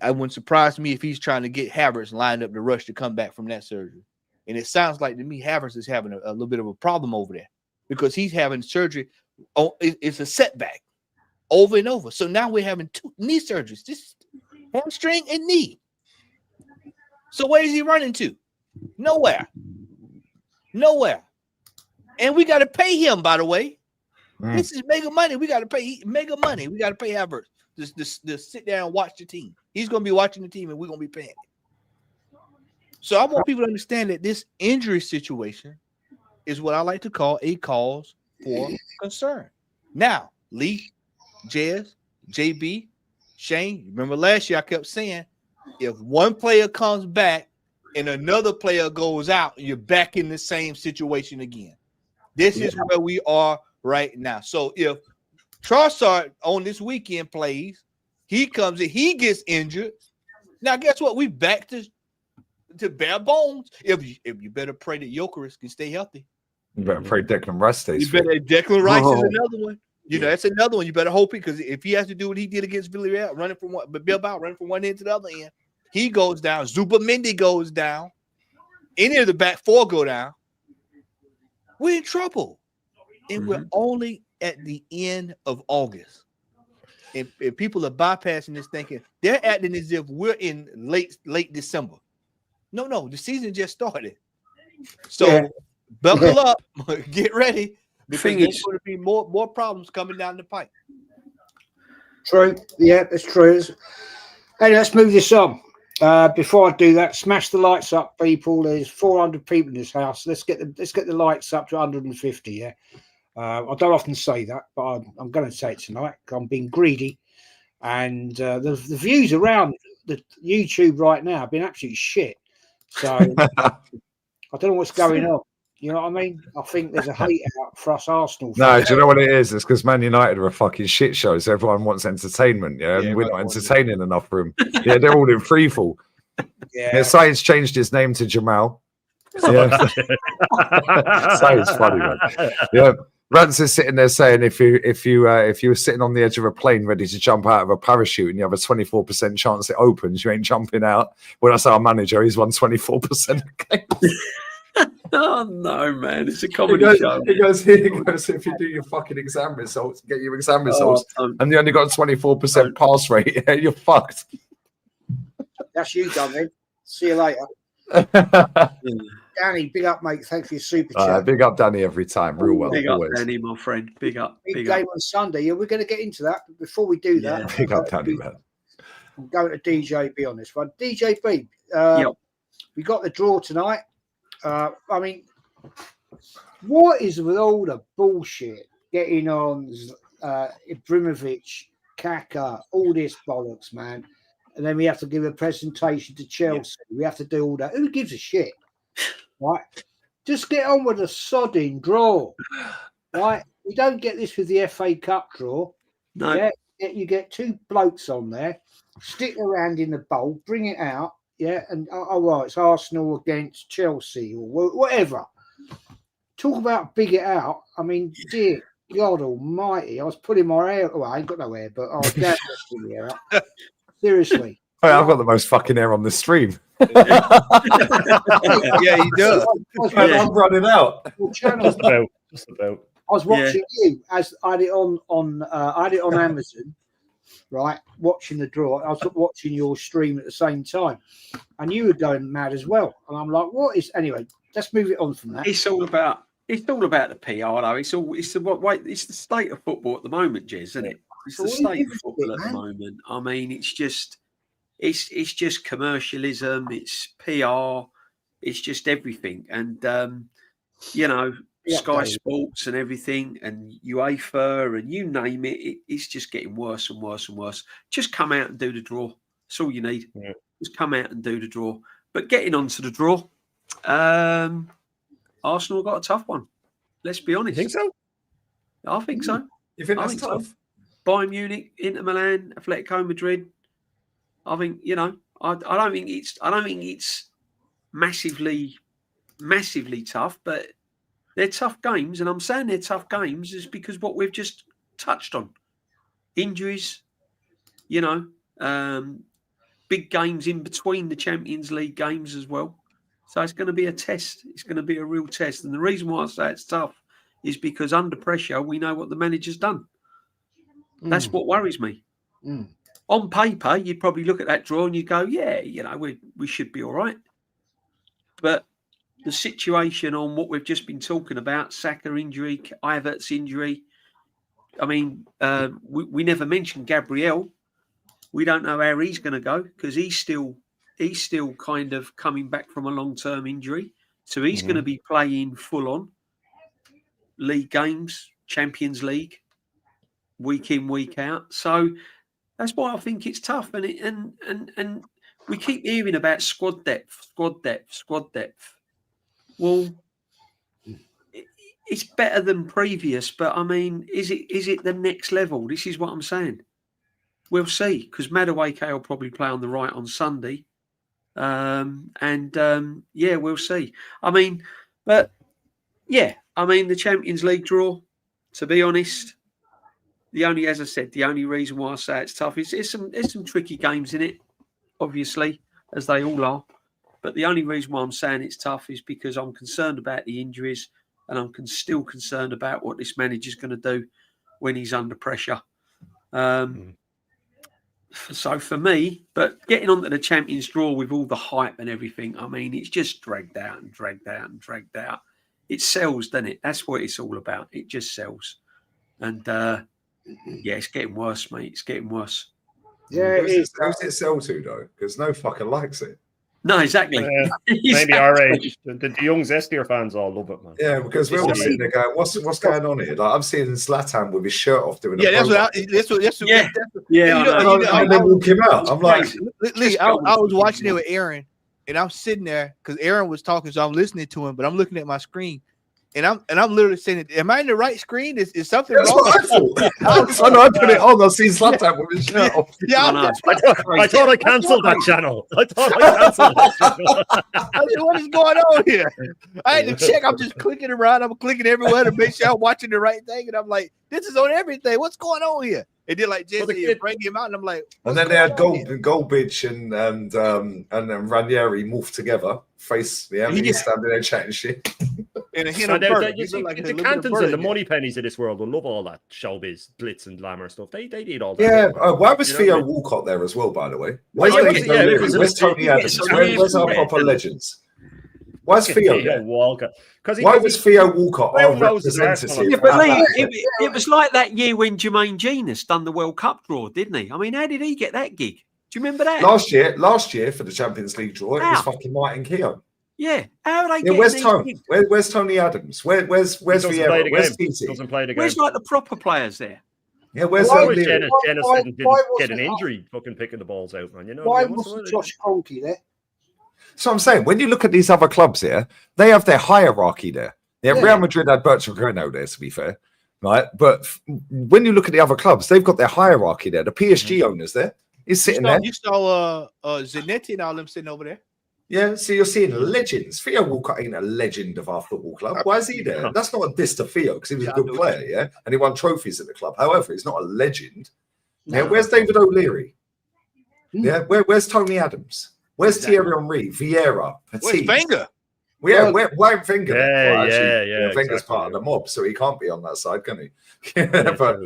I wouldn't surprise me if he's trying to get Havertz lined up to rush to come back from that surgery. And it sounds like to me Havertz is having a little bit of a problem over there because he's having surgery. It's a setback over and over. So now we're having 2 knee surgeries, just hamstring and knee. So where is he running to? Nowhere. And we got to pay him, by the way. This is mega money. We got to pay mega money. We got to pay Havertz. Just sit there and watch the team. He's going to be watching the team, and we're going to be paying it. So I want people to understand that this injury situation is what I like to call a cause for concern. Now, Lee, Jez, JB, Shane, remember last year I kept saying, if one player comes back and another player goes out, you're back in the same situation again. This is where we are right now. So if Trossard on this weekend plays, he comes in, he gets injured. Now, guess what? We back to bare bones. If you better pray that Jokeris can stay healthy. You better pray Declan Rice stays. You better Declan Rice is another one. You know, that's another one. You better hope it, because if he has to do what he did against Villarreal, running from one end to the other end, he goes down. Zubamendi goes down. Any of the back four go down. We're in trouble. And we're only at the end of August. And people are bypassing this, thinking they're acting as if we're in late December. No, the season just started. So buckle up, get ready, because there's going to be more problems coming down the pipe. True. Yeah, that's true. Hey, let's move this on. Before I do that, smash the lights up, people. There's 400 people in this house. Let's get the lights up to 150. Yeah. I don't often say that, but I'm going to say it tonight. I'm being greedy, and the views around the YouTube right now have been absolute shit. So I don't know what's going on. You know what I mean? I think there's a hate out for us Arsenal fans. No, do you know what it is? It's because Man United are a fucking shit show, so everyone wants entertainment, and we're not entertaining enough for them. Yeah, they're all in free fall. Yeah, Saïd's changed his name to Jamal. Yeah, Saïd's funny, man. Yeah, Rance is sitting there saying if you were sitting on the edge of a plane ready to jump out of a parachute and you have a 24% chance it opens, you ain't jumping out. When I say our manager, he's won 24% games. Oh no, man! It's a comedy show. He goes, if you do your fucking exam results, get your exam results, and you only got a 24% pass rate, you're fucked. That's you done, then. See you later. Danny, big up, mate. Thanks for your super chat. Big up, Danny, every time. Real well. Big up, always. Danny, my friend. Big up. Big game on Sunday. Yeah, we're going to get into that. But before we do that, big up, Danny, man. I'm going to DJB on this one. DJB, we got the draw tonight. I mean, what is with all the bullshit getting on Ibrahimovic, Kaka, all this bollocks, man? And then we have to give a presentation to Chelsea. We have to do all that. Who gives a shit? Right? Just get on with a sodding draw. Right? We don't get this with the FA Cup draw. No. Yeah? You get two blokes on there, stick around in the bowl, bring it out. Yeah, and right, it's Arsenal against Chelsea or whatever. Talk about big it out. I mean, dear God Almighty, I was putting my hair. Well, I ain't got no hair, but I was down the hair out. Seriously. Hey, I've got the most fucking hair on the stream. Yeah, you do. I'm running out. Just about. I was watching you as I had it on Amazon. Right, watching the draw. I was watching your stream at the same time, and you were going mad as well. And I'm like, "What is?" Anyway, let's move it on from that. It's all about the PR, though. It's the state of football at the moment, Jez, isn't it? It's the state of football at the moment. I mean, it's just commercialism. It's PR. It's just everything, and Sky Sports and everything, and UEFA, and you name it, it's just getting worse and worse and worse. Just come out and do the draw. That's all you need. Yeah. Just come out and do the draw. But getting on to the draw, Arsenal got a tough one. Let's be honest. You think so? I think so. You think that's tough? So. Bayern Munich, Inter Milan, Atletico Madrid. I think I don't think it's massively tough, but they're tough games, and I'm saying they're tough games is because what we've just touched on. Injuries, big games in between the Champions League games as well. So it's going to be a test. It's going to be a real test. And the reason why I say it's tough is because under pressure, we know what the manager's done. That's what worries me. On paper, you'd probably look at that draw and you go, we should be all right. But the situation on what we've just been talking about, Saka injury, Havertz injury. I mean, we never mentioned Gabriel. We don't know how he's going to go because he's still kind of coming back from a long-term injury. So he's going to be playing full-on league games, Champions League, week in, week out. So that's why I think it's tough. And we keep hearing about squad depth. Well, it's better than previous, but I mean, is it the next level? This is what I'm saying. We'll see, because Madueke will probably play on the right on Sunday. We'll see. I mean, the Champions League draw, to be honest, as I said, the only reason why I say it's tough is there's some tricky games in it, obviously, as they all are. But the only reason why I'm saying it's tough is because I'm concerned about the injuries, and I'm still concerned about what this manager's going to do when he's under pressure. So for me, but getting onto the Champions draw with all the hype and everything, I mean, it's just dragged out and dragged out and dragged out. It sells, doesn't it? That's what it's all about. It just sells. And it's getting worse, mate. It's getting worse. Yeah, Who's it sell to, though? Because no fucker likes it. No, exactly. Maybe our age. The young Zestier fans all love it, man. Yeah, because we're all sitting there going, "What's going on here?" Like I'm seeing Zlatan with his shirt off doing. Yeah, that's what. And then walk him out. I'm like, I was watching it with Aaron, and I'm sitting there because Aaron was talking, so I'm listening to him, but I'm looking at my screen. And I'm literally saying, "Am I in the right screen? Is something that's wrong?" What I thought. I put it on. I see Zlatan with his shirt off. Yeah, I thought I cancelled that channel. I cancelled that channel. I said, what is going on here? I had to check. I'm just clicking around. I'm clicking everywhere to make sure I'm watching the right thing. And I'm like, this is on everything. What's going on here? And then like Jesse bring him out, and I'm like, and then they had Goldbridge and then Ranieri morphed together. He's standing there chatting shit. And the Cantons and the money pennies of this world will love all that showbiz, glitz and glamour stuff. They need all that. Yeah. Why was Theo Walcott there as well? By the way, where's Tony Adams? Where's our proper legends? Why's Theo Walcott? Why was Theo Walcott our representative? Yeah, but Lee, it was like that year when Jermaine Genius done the World Cup draw, didn't he? I mean, how did he get that gig? Do you remember that? Last year for the Champions League draw, it was fucking Martin Keown. Yeah, how are they getting where's these Tony? gigs? Where's Tony Adams? Where's Vieira? Where's Titi? Doesn't play the game. Where's like the proper players there? Yeah, where's Dennis didn't get an injury fucking picking the balls out, man? You know why wasn't Josh Kroenke there? So I'm saying, when you look at these other clubs here, they have their hierarchy there. Yeah, Real Madrid had Bertrand Greno there, to be fair, right? But when you look at the other clubs, they've got their hierarchy there. The PSG owners there, he's sitting there. You saw Zanetti and all them sitting over there. Yeah, so you're seeing legends. Theo Walcott ain't a legend of our football club. Why is he there? That's not a diss to Theo because he was a good player, yeah, and he won trophies at the club. However, he's not a legend. Yeah, where's David O'Leary? Yeah, where's Tony Adams? Where's Thierry Henry? Vieira? Where's Wenger? Yeah, why Wenger? Yeah, Wenger's part of the mob, so he can't be on that side, can he? But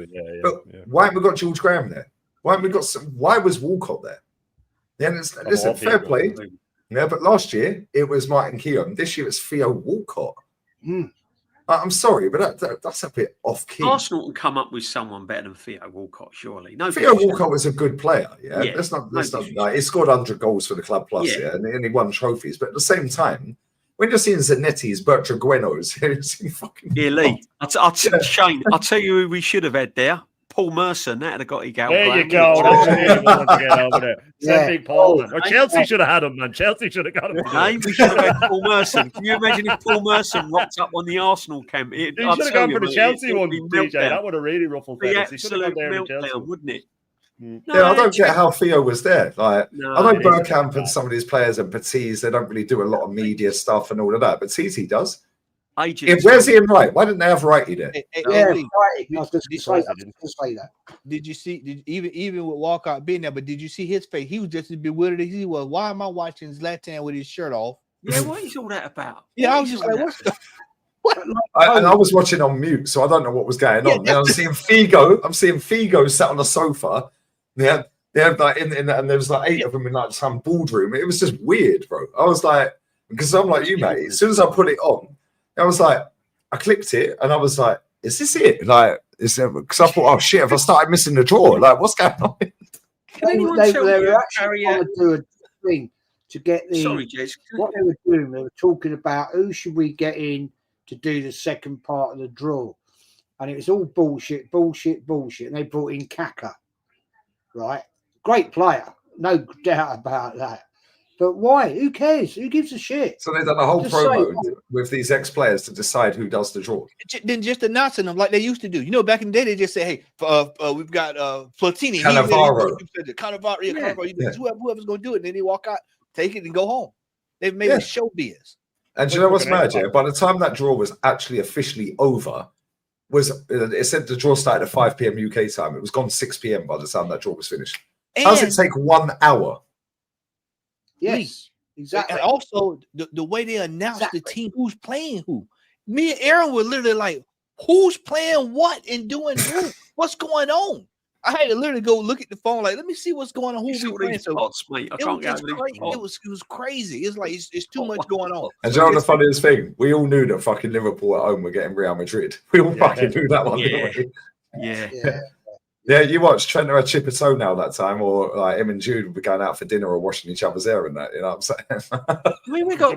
why haven't we got George Graham there? Why haven't we got why was Walcott there? Yeah, listen, fair play. Yeah, but last year it was Martin Keown. This year it's Theo Walcott. I'm sorry, but that's a bit off key. Arsenal can come up with someone better than Theo Walcott, surely. No, Theo Walcott was a good player. Yeah, let's not like, he scored 100 goals for the club plus. Yeah, and he won trophies. But at the same time, when you're seeing Zanetti's, Bertrand Gueno's, fucking Lee, Shane, I'll tell you who we should have had there. Paul Merson, that'd have got you going. There you go. That's really one to get over there. Send big Paul. Or Chelsea should have had him, man. Chelsea should have got him. No, we should have had Paul Merson. Can you imagine if Paul Merson rocked up on the Arsenal camp? He should have gone for the Chelsea one, DJ. That would have really ruffled things. He should have gone there meltdown, wouldn't it? No, I don't get how Theo was there. Like, I know Bergkamp and some of these players and Patiz, they don't really do a lot of media stuff and all of that, but Titi does. Where's Ian Wright? Why didn't they have Righty there? Righty. I was just going to say that. Did you see? Even with Walcott being there, but did you see his face? He was just as bewildered as he was. Why am I watching Zlatan with his shirt off? Yeah, what is all that about? Yeah, I was just like, what's the? And I was watching on mute, so I don't know what was going on. I'm seeing Figo sat on the sofa. They had like and there was like 8 of them in like some boardroom. It was just weird, bro. I was like, because I'm like you, mate. As soon as I put it on, I was like, I clicked it and I was like, is this it? Like, because I thought, oh shit, have I started missing the draw? Like, what's going on? They were actually trying to do a thing to get the. Sorry, Jez. What they were doing, they were talking about who should we get in to do the second part of the draw, and it was all bullshit. And they brought in Kaka, right? Great player, no doubt about that. But why? Who cares? Who gives a shit? So they've done a whole promo with these ex-players to decide who does the draw. Then just announcing them like they used to do. You know, back in the day, they just say, hey, we've got Platini. Cannavaro. Whoever's going to do it. And then they walk out, take it, and go home. They've made it showbiz. And do you know what's mad, yeah? By the time that draw was actually officially over, it said the draw started at 5 p.m. UK time. It was gone 6 p.m. by the time that draw was finished. How does it take 1 hour? Yes, exactly. And also the way they announced the team, who's playing who. Me and Aaron were literally like, who's playing what and doing who? What's going on? I had to literally go look at the phone, like, let me see what's going on. Who's playing? So mate. I it can't was get just crazy. It was crazy. It's like it's too much going on. And you know the funniest thing? We all knew that fucking Liverpool at home were getting Real Madrid. We all fucking knew that one, didn't we? Yeah, you watched Trent or Chip a toe now that time, or like him and Jude would be going out for dinner or washing each other's hair and that. You know what I'm saying? I mean, we've got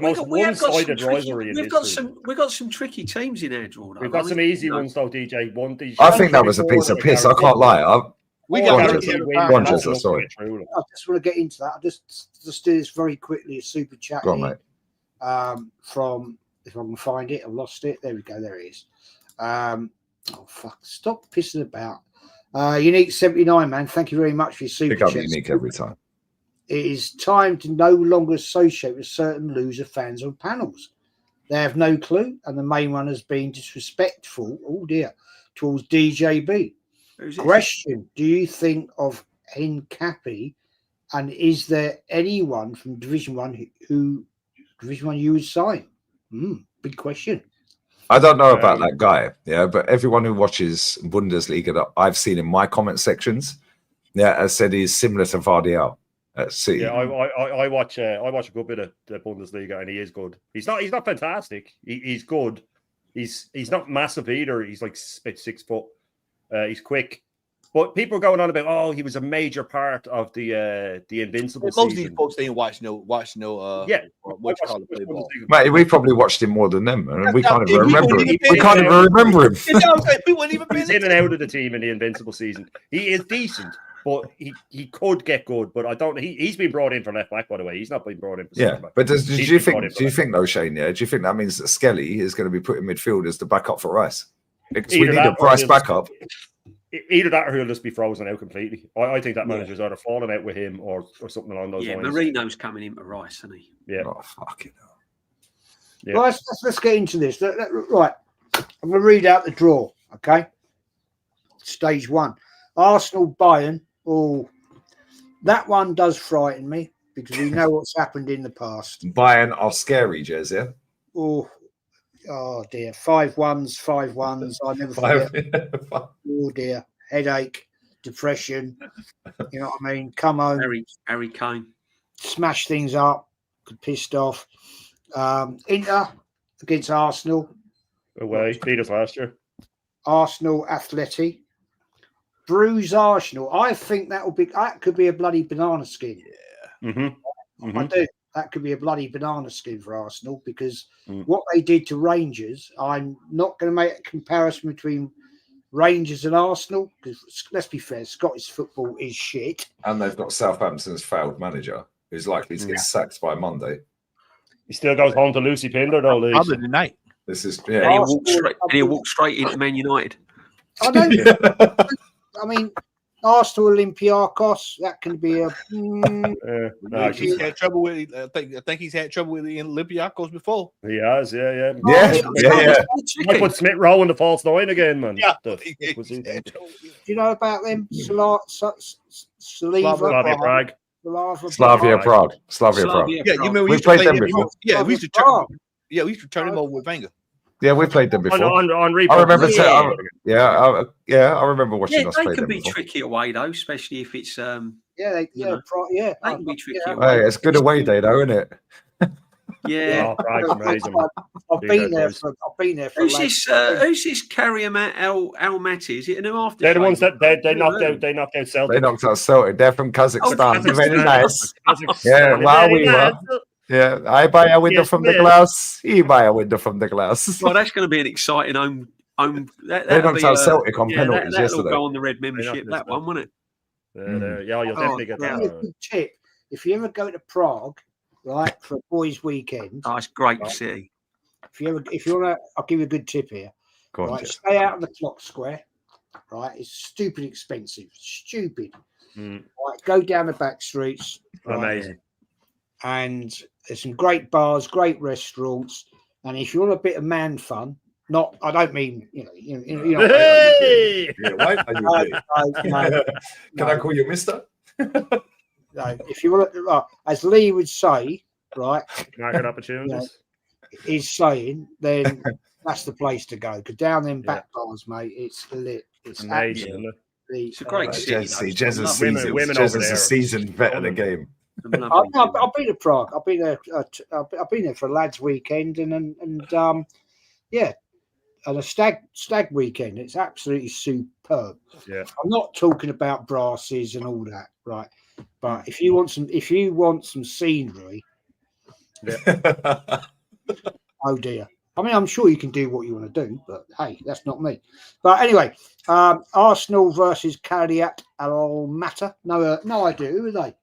some tricky teams in our draw. We've got some easy ones though, DJ. I think that was a piece of piss. I can't lie. We got sorry. I just want to get into that. I'll just do this very quickly. A super chat from, if I can find it, I've lost it. There we go. There it is. Oh fuck! Stop pissing about. Unique 79, man. Thank you very much for your super chat. Unique every time. It is time to no longer associate with certain loser fans on panels. They have no clue, and the main one has been disrespectful. Oh dear, towards DJB. Question: do you think of Hincapi, and is there anyone from Division 1 who Division 1 you would sign? Big question. I don't know about that guy, but everyone who watches Bundesliga that I've seen in my comment sections, has said he's similar to Vardiel at City. Yeah, I watch a good bit of the Bundesliga, and he is good. He's not fantastic. He's good. He's not massive either. He's like 6 foot. He's quick. But people are going on about, he was a major part of the Invincible season. Most of these folks ain't watch no what you call it, play ball. Mate, we probably watched him more than them, and we can't even remember him. We can't even remember him. He's in and out of the team in the Invincible season. He is decent, but he could get good. But I don't. He's been brought in for left back, by the way. He's not been brought in for centre back. But do you think though, Shane? Yeah, do you think that means that Skelly is going to be put in midfield as the backup for Rice? Because we need a Rice backup. Either that or he'll just be frozen out completely. I think that manager's either fallen out with him or something along those lines. Yeah, Marino's coming into Rice, isn't he? Yeah. Oh, fucking hell. Yeah. Right, let's get into this. Right. I'm going to read out the draw, okay? Stage 1. Arsenal, Bayern. Oh, that one does frighten me because we know what's happened in the past. Bayern are scary, Jez, yeah? Oh dear, 5-1s. I never forget. Oh dear, headache, depression. You know what I mean? Come home, Harry Kane, smash things up. Pissed off. Inter against Arsenal. Away, beat us last year. Arsenal, Atleti. Bruise Arsenal. I think that could be a bloody banana skin. Yeah. Mm-hmm. I do. That could be a bloody banana skin for Arsenal because what they did to Rangers, I'm not going to make a comparison between Rangers and Arsenal because let's be fair, Scottish football is shit. And they've got Southampton's failed manager who's likely to get sacked by Monday. He still goes home to Lucy Pinder though, Lee. Other than night. This is he'll walk straight into Man United. I don't. I mean, Arsenal Olympiacos, that can be a. He's had trouble with. I think he's had trouble with the Olympiacos before. He has, yeah. Yeah. I put Smith Rowe in the false 9 again, man. Yeah. Do you know about them? Slavia Prague. Slavia Prague. Yeah, you remember we played them before. Yeah, we used to turn them over with Wenger. Yeah, we played them before. On replay. I remember. I remember watching. Yeah, they can be tricky away though, especially if it's they can be tricky. Hey, it's good away day though, isn't it? Yeah, I've been there for. Who's this carrier Matt Al Matty? Is it a new after? They're the ones that they knocked out. They knocked out Celtic. They knocked out Celtic. They're from Kazakhstan. Very nice. Yeah, wow, we were. Yeah, I buy a window from the glass. He buy a window from the glass. Well, that's going to be an exciting home. They knocked out Celtic on penalties yesterday. That'll go on the red membership. That one, won't it? Yeah, you'll definitely get that. A good tip: if you ever go to Prague, right, for a boys' weekend, it's great city. If you want to, I'll give you a good tip here. Go on, stay out of the clock square. Right, it's stupid expensive. Stupid. Right, go down the back streets. Amazing. And there's some great bars, great restaurants. And if you want a bit of man fun, Not, I don't mean, you know Hey! Yeah, why are you gay? no, Can I call you Mister? no. If you want to, as Lee would say, right, Market opportunities. he's saying, then that's the place to go. Because down them Yeah. back bars, mate, it's lit. It's Amazing, isn't it? It's a great city. Jez is Women over a there. seasoned vet of the game. I've been to Prague. I've been there for a lads' weekend and yeah, and a stag weekend. It's absolutely superb. Yeah. I'm not talking about brasses and all that, right? But if you want some scenery, oh dear. I mean, I'm sure you can do what you want to do, but hey, that's not me. But anyway, Arsenal versus Kadiat Almaty. No idea. Who are they?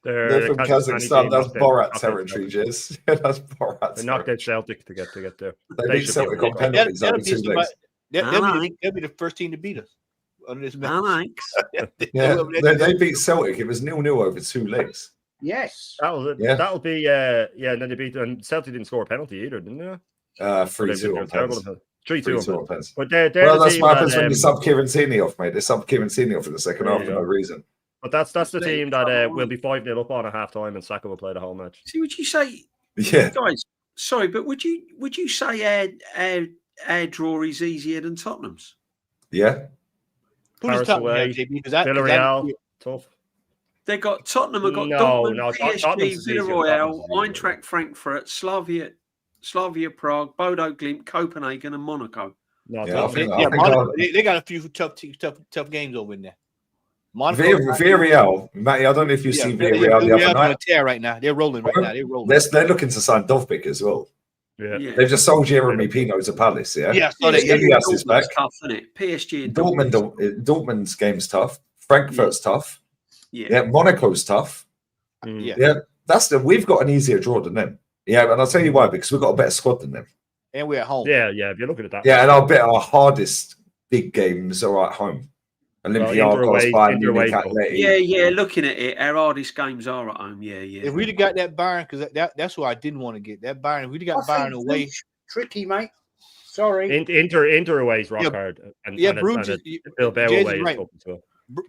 They're from Kazakhstan. That's Borat territory, Jez. That's Borat. They knocked out Celtic to get there. They beat Celtic on penalties over 2 legs. They'll be the first team to beat us. Under this Yeah, they beat Celtic. It was 0-0 over 2 legs. Yes. That'll be and then they beat, and Celtic didn't score a penalty either, didn't they? 3-2 on pens. 3-2 on pens. But well, that's what happens when you sub Kieran off, mate. They sub Kieran off in the second half for no reason. But that's the team that will be 5-0 up on at half time, and Saka will play the whole match. See, would you say, guys? Sorry, but would you say our draw is easier than Tottenham's? Yeah. Paris away, Villarreal, tough. They got Tottenham. Have got Dortmund, PSG, Villarreal, Eintracht Frankfurt, Slavia Prague, Bodo Glimt, Copenhagen, and Monaco. No, they got a few tough games over in there. Villarreal, Matty, I don't know if you've seen Villarreal the other night. Tear right now. They're rolling right now. They're rolling. They're looking to sign Dovbyk as well. Yeah. They've just sold Jeremy Pino to Palace, yeah? So Ilias is back. Tough, isn't it? PSG and Dortmund's game's tough. Frankfurt's tough. Yeah. Monaco's tough. Yeah. We've got an easier draw than them. Yeah, and I'll tell you why, because we've got a better squad than them. And we're at home. Yeah, if you're looking at that. Yeah, and I'll bet our hardest big games are at home. Olympiacos, Bayern Munich, Atleti. Yeah. Looking at it, our hardest games are at home. Yeah. If we'd have got that Bayern, because that's what I didn't want to get. That Bayern, if we'd have got Bayern away. Tricky, mate. Sorry. Inter away is rock hard. Bruges is Bilbao away is right. tough as well.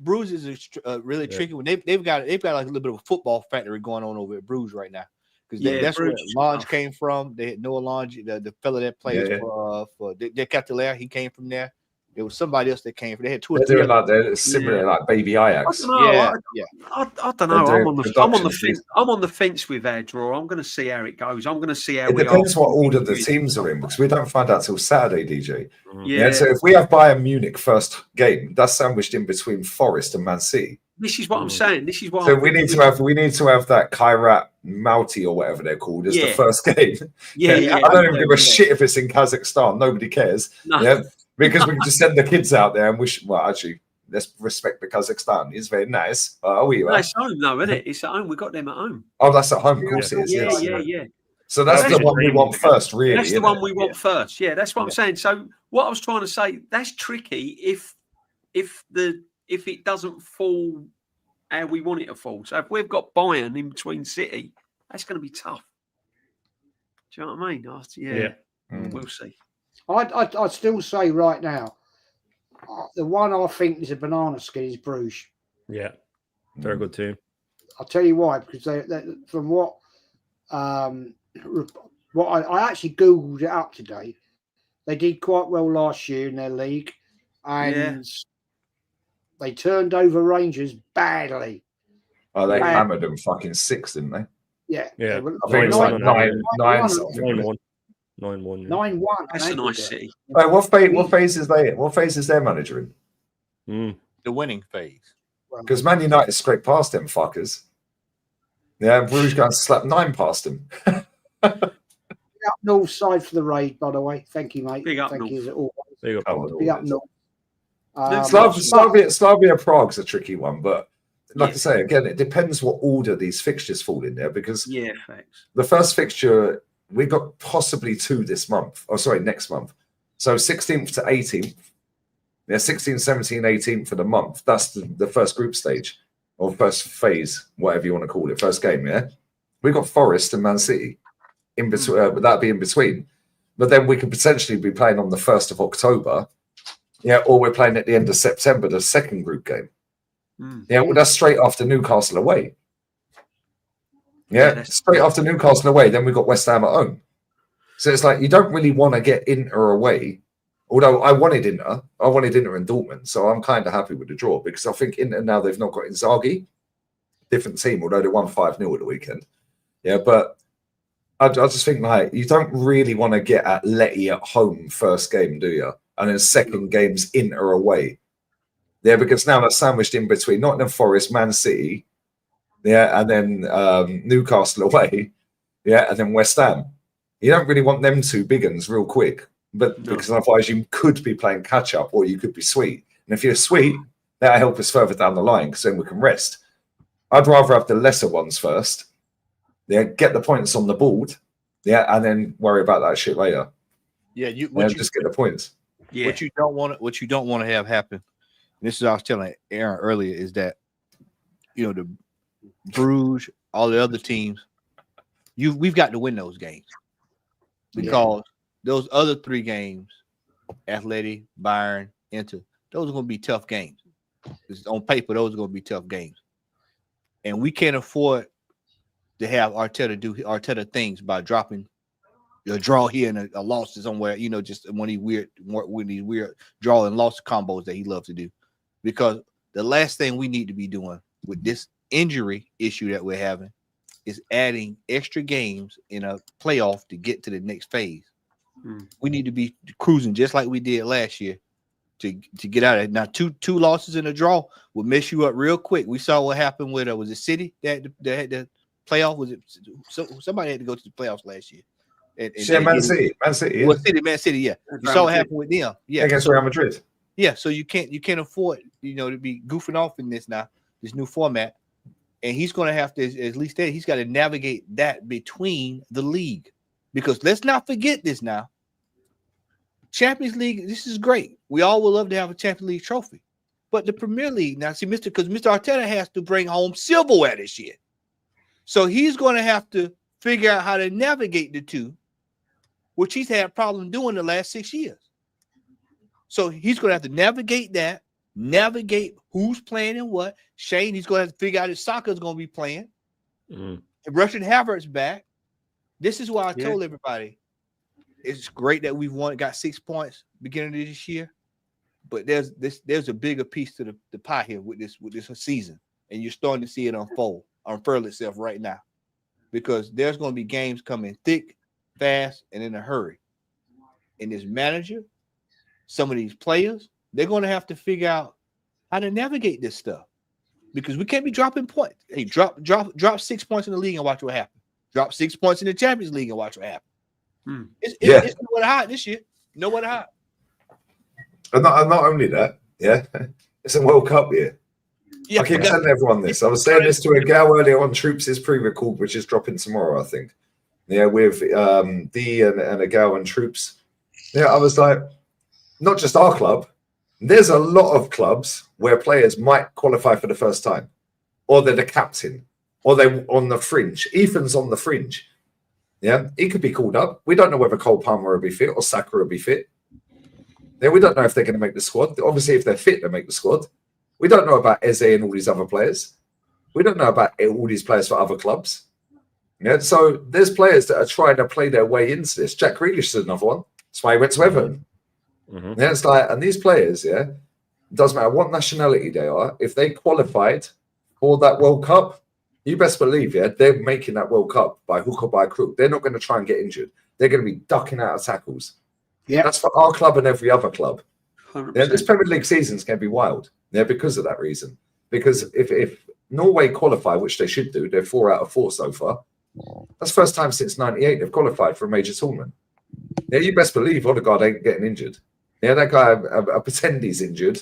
Bruges is really tricky. When they've got like a little bit of a football factory going on over at Bruges right now. Because that's where Lange came from. They had Noah Lange, the fella that plays for De Ketelaere. He came from there. There was somebody else that came from. They had 2 or 3. They're doing they're similar like baby Ajax. I don't know. I'm on the fence with our draw. I'm going to see how it goes. I'm going to see how it depends what order the teams are in, because we don't find out till Saturday, DJ. Yeah. So if we have Bayern Munich first game, that's sandwiched in between Forest and Man City. This is what I'm saying. This is what. So we need to have that Kairat Malti or whatever they're called as the first game. I don't even give a shit if it's in Kazakhstan. Nobody cares. No. Yeah. Because we can just send the kids out there and wish. Well, actually, let's respect the Kazakhstan. It's very nice. It's home, though, isn't it? It's at home. We got them at home. Oh, that's at home. Of course it is. Yeah. So that's the one we want first, really. That's the one we want first. Yeah, that's what I'm saying. So what I was trying to say, that's tricky if it doesn't fall how we want it to fall. So if we've got Bayern in between City, that's going to be tough. Do you know what I mean? We'll see. I'd still say right now, the one I think is a banana skin is Bruges. Yeah, very good team. I'll tell you why, because they from what I actually googled it up today, they did quite well last year in their league, and they turned over Rangers badly. Oh, they hammered them fucking 6, didn't they? Yeah. I think it was like 9 something. 9-1. 9-1. That's a nice city. Right, what phase is they in? What phase is their manager in? The winning phase. Because Man United scraped past them fuckers. Yeah, Bruges going to slap 9 past them. Up north side for the raid, by the way. Thank you, mate. Big up Thank north. you. Always. Big up north. Slavia Prague's a tricky one, but like I say, again, it depends what order these fixtures fall in there, because thanks. The first fixture, we got possibly 2 this month. Oh, sorry, next month. So 16th to 18th. Yeah, 16, 17, 18th for the month. That's the first group stage or first phase, whatever you want to call it. First game, yeah? We got Forest and Man City in between. That'd be in between. but then we could potentially be playing on the 1st of October. Yeah, or we're playing at the end of September, the second group game. Yeah, well, that's straight after Newcastle away. Yeah, straight after Newcastle away, then we've got West Ham at home. So it's like you don't really want to get Inter away. Although I wanted Inter in Dortmund, so I'm kind of happy with the draw because I think Inter now they've not got Inzaghi, different team, although they won 5-0 at the weekend. Yeah, but I just think like you don't really want to get at Letty at home first game, do you? And then second game's Inter away. Yeah, because now they're sandwiched in between Nottingham Forest, Man City, yeah, and then Newcastle away, yeah, and then West Ham. You don't really want them two big uns real quick, but because otherwise you could be playing catch up or you could be sweet. And if you're sweet, that'll help us further down the line because then we can rest. I'd rather have the lesser ones first, yeah, get the points on the board, yeah, and then worry about that shit later. Yeah, just get the points. Yeah. What you don't want to have happen. This is what I was telling Aaron earlier is that the Bruges, all the other teams, we've got to win those games because those other 3 games, Athletic, Bayern, Inter, those are going to be tough games. On paper, those are going to be tough games, and we can't afford to have Arteta do Arteta things by dropping a draw here and a loss somewhere, just one of these weird draw and loss combos that he loves to do. Because the last thing we need to be doing with this injury issue that we're having is adding extra games in a playoff to get to the next phase. We need to be cruising just like we did last year to get out of it. Now, two losses in a draw will mess you up real quick. We saw what happened with was it City that had the playoff? Was it somebody had to go to the playoffs last year? Man City. Yeah. Well, Man City. Yeah, you saw what happened with them. Yeah, against Real Madrid. Yeah, so you can't afford to be goofing off in this new format, and he's going to have to at least he's got to navigate that between the league, because let's not forget this now. Champions League, this is great. We all would love to have a Champions League trophy, but the Premier League now, because Mr. Arteta has to bring home silverware this year, so he's going to have to figure out how to navigate the two, which he's had a problem doing the last 6 years. So he's going to have to navigate who's playing and what. Shane, he's going to have to figure out if Saka's going to be playing. If Russian Havertz back. This is why I told everybody it's great that we've got 6 points beginning of this year, but there's a bigger piece to the pie here with this season, and you're starting to see it unfurl itself right now, because there's going to be games coming thick, fast, and in a hurry. And this manager, some of these players, they're going to have to figure out how to navigate this stuff, because we can't be dropping points. Hey, drop 6 points in the league and watch what happens. Drop 6 points in the Champions League and watch what happens. It's nowhere to hide this year. Nowhere to hide. And not only that, it's a World Cup year. Yeah, I keep telling everyone this. I was saying this to a gal earlier on Troops' pre-record, which is dropping tomorrow, I think. Yeah, with D and a gal and Troops. Yeah, I was like, not just our club. There's a lot of clubs where players might qualify for the first time, or they're the captain, or they're on the fringe. Ethan's on the fringe. Yeah, he could be called up. We don't know whether Cole Palmer will be fit or Saka will be fit. Yeah, we don't know if they're going to make the squad. Obviously, if they're fit, they make the squad. We don't know about Eze and all these other players. We don't know about all these players for other clubs. Yeah, so there's players that are trying to play their way into this. Jack Grealish is another one. That's why he went to Everton. Yeah, it's like, and these players, it doesn't matter what nationality they are, if they qualified for that World Cup, you best believe, they're making that World Cup by hook or by crook. They're not going to try and get injured. They're going to be ducking out of tackles. Yeah, that's for our club and every other club. Yeah, this Premier League season is going to be wild. Yeah, because of that reason. Because if Norway qualify, which they should do, they're 4 out of 4 so far. That's the first time since '98 they've qualified for a major tournament. Yeah, you best believe Odegaard ain't getting injured. Yeah, that guy, I pretend he's injured.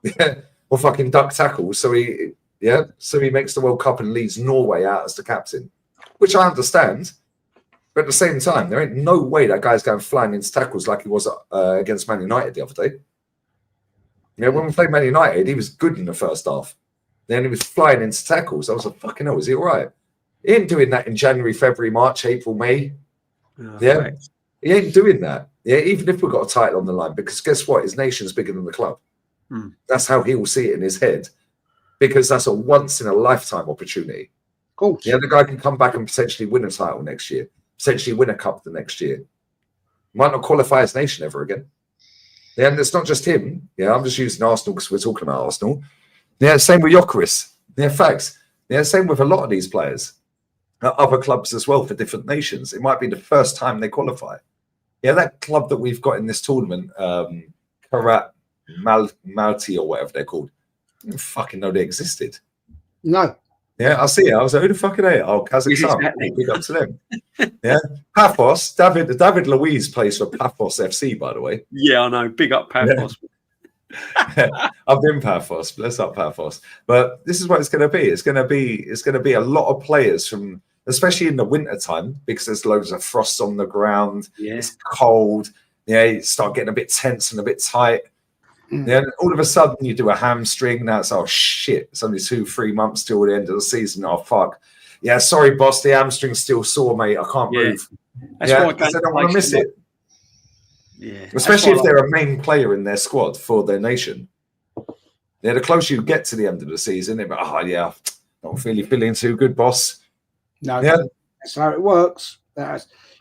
Yeah, or fucking duck tackles. So he makes the World Cup and leads Norway out as the captain, which I understand. But at the same time, there ain't no way that guy's going flying into tackles like he was against Man United the other day. You know, when we played Man United, he was good in the first half. Then he was flying into tackles. I was like, fucking hell, is he all right? He ain't doing that in January, February, March, April, May. Yeah. Right. He ain't doing that. Yeah, even if we've got a title on the line, because guess what? His nation's bigger than the club. That's how he will see it in his head, because that's a once in a lifetime opportunity. Of course. Yeah, the guy can come back and potentially win a title next year, potentially win a cup the next year. Might not qualify his nation ever again. Yeah, and it's not just him. Yeah, I'm just using Arsenal because we're talking about Arsenal. Yeah, same with Gyökeres. Yeah, facts. Yeah, same with a lot of these players. Other clubs as well for different nations. It might be the first time they qualify. Yeah, that club that we've got in this tournament, Karat Malti or whatever they're called, I didn't fucking know they existed. No. Yeah, I see it. I was like, who the fuck are they? Oh, Kazakhstan. Exactly. Big up to them. Yeah. Paphos. David Luiz plays for Paphos FC, by the way. Yeah, I know. Big up Paphos. I've been Paphos. Bless up Paphos. But this is what it's going to be. It's going to be a lot of players from, especially in the winter time, because there's loads of frost on the ground. Yeah. It's cold. Yeah, you start getting a bit tense and a bit tight. Then all of a sudden you do a hamstring. Now it's, oh shit, it's only 2-3 months till the end of the season. Oh fuck. Yeah, sorry, boss. The hamstring's still sore, mate. I can't move. That's yeah, why because they don't want to miss it. Yeah. Especially if they're a main player in their squad for their nation. Yeah, the closer you get to the end of the season, they're like, oh yeah, not really feeling too good, boss. No, yeah, that's how it works.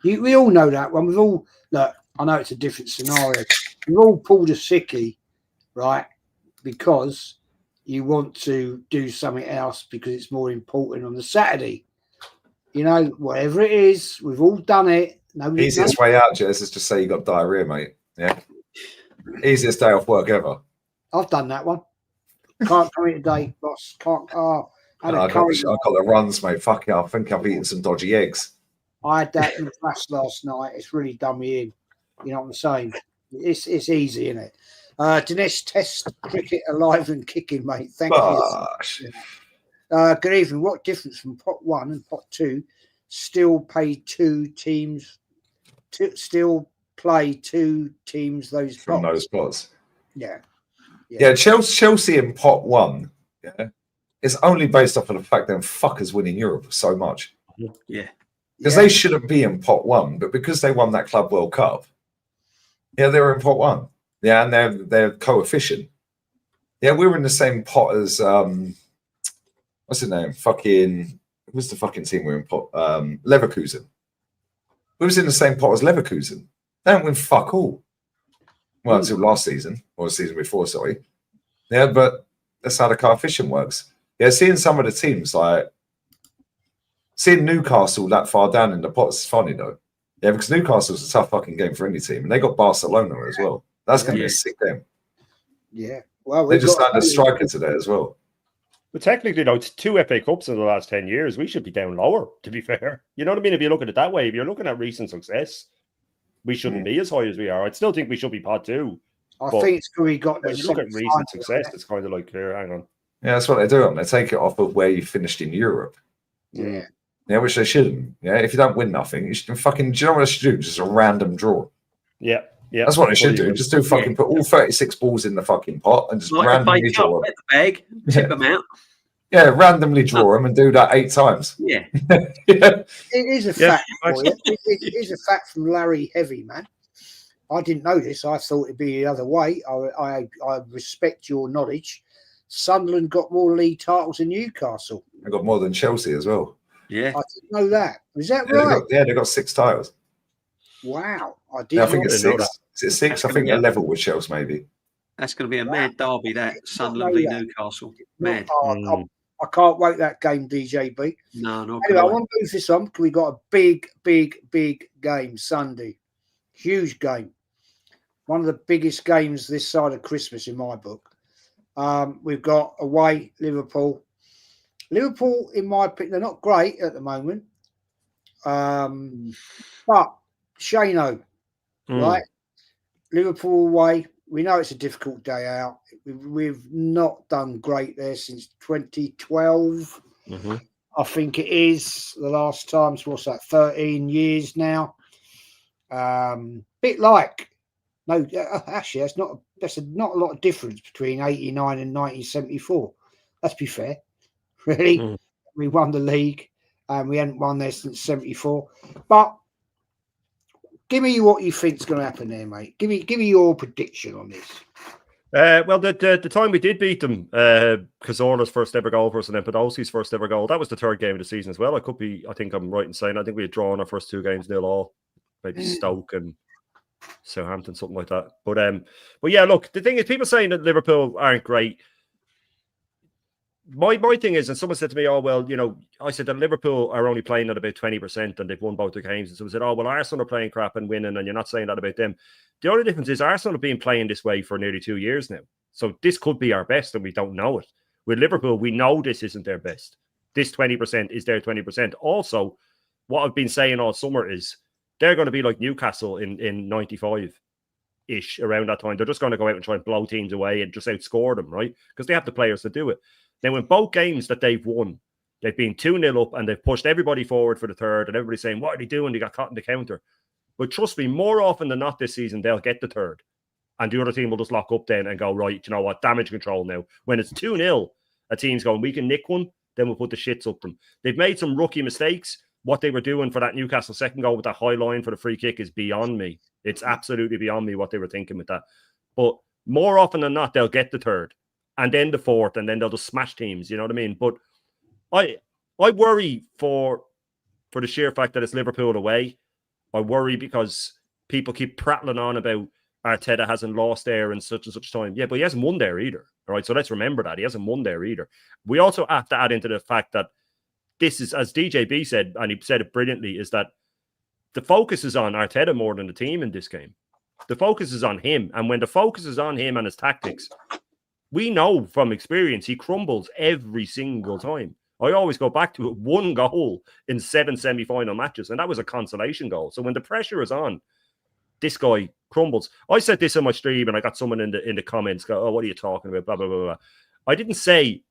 We all know that one. We've all, look, I know it's a different scenario. We've all pulled a sickie, right? Because you want to do something else because it's more important on the Saturday. You know, whatever it is, we've all done it. Nobody easiest way out, Jez, is just say you got diarrhea, mate. Yeah. Easiest day off work ever. I've done that one. Can't come in today, boss. Can't. I got the runs, mate. Fuck it. I think I've eaten some dodgy eggs. I had that in the flash last night. It's really done me in. You know what I'm saying? It's easy, isn't it? Dinesh, Test cricket alive and kicking, mate. Thank you. Good evening. What difference from pot 1 and pot 2? Still play two teams. Those from pots. those spots. Yeah. Chelsea in pot 1. Yeah, it's only based off of the fact that fuckers win in Europe so much. Yeah, because they shouldn't be in pot 1, but because they won that Club World Cup, yeah, they were in pot 1. Yeah, and they're coefficient. Yeah, we were in the same pot as what's his name? Who's the fucking team we're in pot? Leverkusen. We was in the same pot as Leverkusen. They don't win fuck all. Well, until last season, or the season before, sorry. Yeah, but that's how the coefficient works. Yeah, seeing some of the teams, like seeing Newcastle that far down in the pot is funny though. Yeah, because Newcastle's a tough fucking game for any team, and they got Barcelona as well. That's going to be a sick game. Yeah, well, they just signed a striker today as well. But technically, though, it's 2 FA Cups in the last 10 years. We should be down lower, to be fair. You know what I mean? If you look at it that way, if you're looking at recent success, we shouldn't be as high as we are. I'd still think we should be pot 2. I think it's because we got. When you look at recent success, it's kind of like, hang on. Yeah, that's what they do. They take it off of where you finished in Europe. Yeah. Yeah, which they shouldn't. Yeah, if you don't win nothing, you should fucking. Do you know what they should do? Just a random draw. Yeah. Yeah, that's what they should do. Just do fucking put all 36 balls in the fucking pot and just randomly draw them. The bag, tip them out. Yeah, randomly draw them and do that 8 times. Yeah. It is a fact. It is a fact from Larry Heavy, man. I didn't know this. I thought it'd be the other way. I respect your knowledge. Sunderland got more league titles than Newcastle. They got more than Chelsea as well. Yeah. I didn't know that. Is that right? They got 6 titles. Wow. I think it's 6. Is it 6? I think they're level with Chelsea, maybe. That's going to be a mad derby, that Sunderland v Newcastle. Mad. I can't wait that game, DJB. No, no. Anyway, I want to move this on because we got a big game Sunday. Huge game. One of the biggest games this side of Christmas in my book. We've got away Liverpool. Liverpool, in my opinion, they're not great at the moment. But Shano, right? Liverpool away. We know it's a difficult day out. We've not done great there since 2012. I think it is the last time. So what's that? 13 years now. Bit like actually, that's not a lot of difference between 89 and 1974. Let's be fair. Really, we won the league and we hadn't won there since 74. But Give me what you think's going to happen there, mate. Give me your prediction on this. Well, the time we did beat them, Cazorla's first ever goal for us, and then Podolski's first ever goal, that was the third game of the season as well. I think I'm right in saying, I think we had drawn our first 2 games 0-0, maybe Stoke and Southampton, something like that. But yeah, look, the thing is, people saying that Liverpool aren't great. My thing is, and someone said to me, oh, well, I said that Liverpool are only playing at about 20% and they've won both their games. And someone said, oh, well, Arsenal are playing crap and winning, and you're not saying that about them. The only difference is Arsenal have been playing this way for nearly 2 years now. So this could be our best and we don't know it. With Liverpool, we know this isn't their best. This 20% is their 20%. Also, what I've been saying all summer is they're going to be like Newcastle in 95-ish around that time. They're just going to go out and try and blow teams away and just outscore them, right? Because they have the players to do it. Now, in both games that they've won, they've been 2-0 up and they've pushed everybody forward for the third, and everybody's saying, what are they doing? They got caught in the counter. But trust me, more often than not this season, they'll get the third. And the other team will just lock up then and go, right, you know what, damage control now. When it's 2-0, a team's going, we can nick one, then we'll put the shits up them. They've made some rookie mistakes. What they were doing for that Newcastle second goal with that high line for the free kick is beyond me. It's absolutely beyond me what they were thinking with that. But more often than not, they'll get the third. And then the fourth, and then they'll just smash teams, you know what I mean? But I worry for the sheer fact that it's Liverpool away. I worry because people keep prattling on about Arteta hasn't lost there in such and such time. Yeah, but he hasn't won there either. All right, so let's remember that. He hasn't won there either. We also have to add into the fact that this is, as DJB said, and he said it brilliantly, is that the focus is on Arteta more than the team in this game. The focus is on him. And when the focus is on him and his tactics, we know from experience he crumbles every single time. I always go back to it. 1 goal in 7 semi-final matches, and that was a consolation goal. So when the pressure is on, this guy crumbles. I said this on my stream, and I got someone in the comments go, oh, what are you talking about? Blah, blah, blah, blah. I didn't say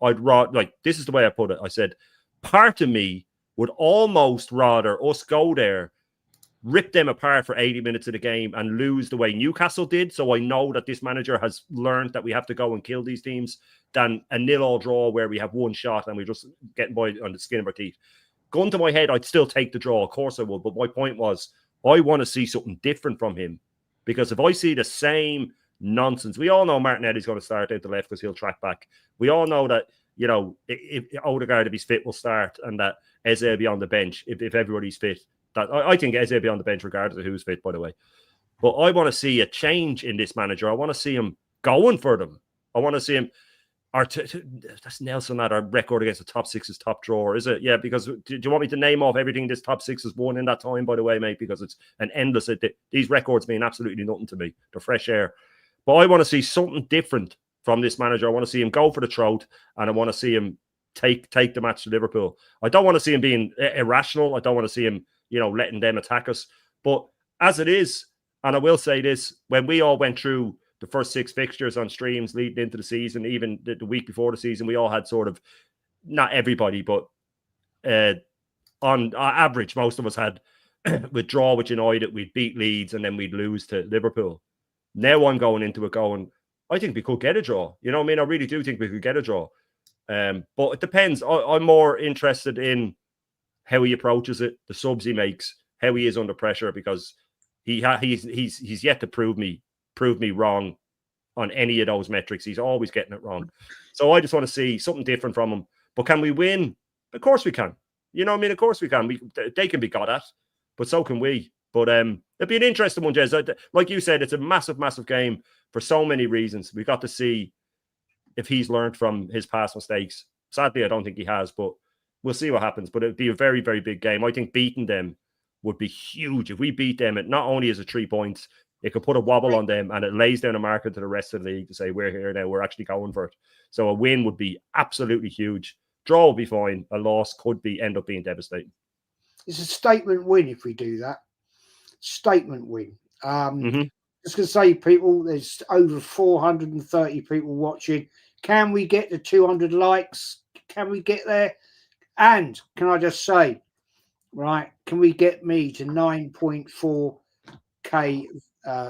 this is the way I put it. I said, part of me would almost rather us go there, rip them apart for 80 minutes of the game and lose the way Newcastle did. So I know that this manager has learned that we have to go and kill these teams, than a 0-0 draw where we have one shot and we just get by on the skin of our teeth. Gun to my head, I'd still take the draw. Of course I would. But my point was, I want to see something different from him, because if I see the same nonsense, we all know Martinelli's going to start out the left because he'll track back. We all know that, if Odegaard, if he's fit, will start, and that Eze will be on the bench if everybody's fit. That I think Eze will be on the bench regardless of who's fit, by the way. But I want to see a change in this manager. I want to see him going for them. I want to see him. That's Nelson at our record against the top 6's top drawer, is it? Yeah, because do you want me to name off everything this top 6 has won in that time, by the way, mate? Because it's an endless. These records mean absolutely nothing to me. They're fresh air. But I want to see something different from this manager. I want to see him go for the throat, and I want to see him take the match to Liverpool. I don't want to see him being irrational. I don't want to see him, letting them attack us. But as it is, and I will say this, when we all went through the first 6 fixtures on streams leading into the season, even the week before the season, we all had sort of, not everybody, but on average, most of us had withdraw with United, we'd beat Leeds, and then we'd lose to Liverpool. Now I'm going into it going, I think we could get a draw. You know what I mean? I really do think we could get a draw. But it depends. I'm more interested in how he approaches it, the subs he makes, how he is under pressure, because he's yet to prove me wrong on any of those metrics. He's always getting it wrong. So I just want to see something different from him. But can we win? Of course we can. You know what I mean? Of course we can. They can be got at, but so can we. But it'd be an interesting one, Jez. Like you said, it's a massive, massive game for so many reasons. We got to see if he's learned from his past mistakes. Sadly, I don't think he has, but we'll see what happens. But it'd be a very, very big game. I think beating them would be huge. If we beat them, it not only is it 3 points, it could put a wobble on them, and it lays down a marker to the rest of the league to say, we're here now, we're actually going for it. So a win would be absolutely huge. Draw will be fine. A loss could end up being devastating. It's a statement win if we do that. Statement win. Just going to say, people, there's over 430 people watching. Can we get to 200 likes? Can we get there? And can I just say, right, can we get me to 9.4K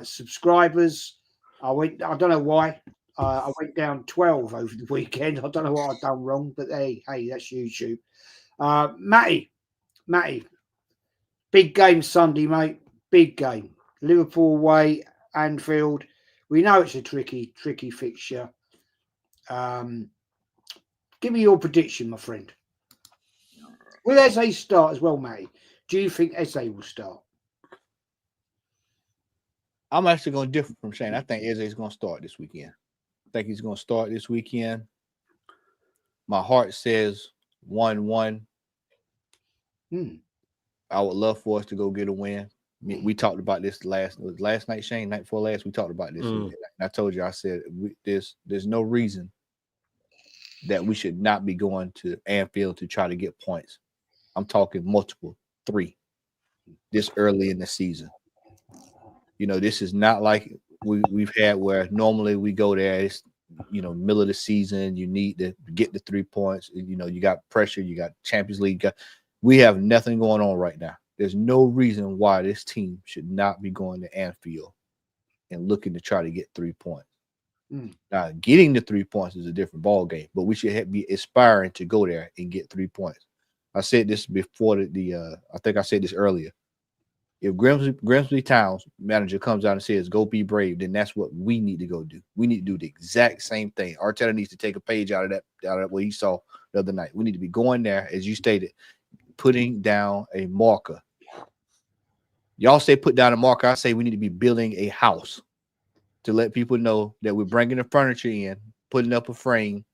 subscribers? I don't know why. I went down 12 over the weekend. I don't know what I've done wrong, but hey, that's YouTube. Matty, big game Sunday, mate. Big game. Liverpool away, Anfield. We know it's a tricky fixture. Give me your prediction, my friend. Will Eze start as well, Matty? Do you think Eze will start? I'm actually going to differ from Shane. I think Eze is going to start this weekend. I think he's going to start this weekend. My heart says 1-1. I would love for us to go get a win. We talked about this last night, Shane, night before last. We talked about this. And I told you, I said, there's no reason that we should not be going to Anfield to try to get points. I'm talking multiple, 3, this early in the season. You know, this is not like we've had where normally we go there. It's, you know, middle of the season. You need to get the 3 points. You know, you got pressure. You got Champions League. We have nothing going on right now. There's no reason why this team should not be going to Anfield and looking to try to get 3 points. Now, getting the 3 points is a different ball game, but we should be aspiring to go there and get 3 points. I said this before I think I said this earlier. If Grimsby Town's manager comes out and says, go be brave, then that's what we need to go do. We need to do the exact same thing. Arteta needs to take a page out of what he saw the other night. We need to be going there, as you stated, putting down a marker. Y'all say put down a marker. I say we need to be building a house to let people know that we're bringing the furniture in, putting up a frame,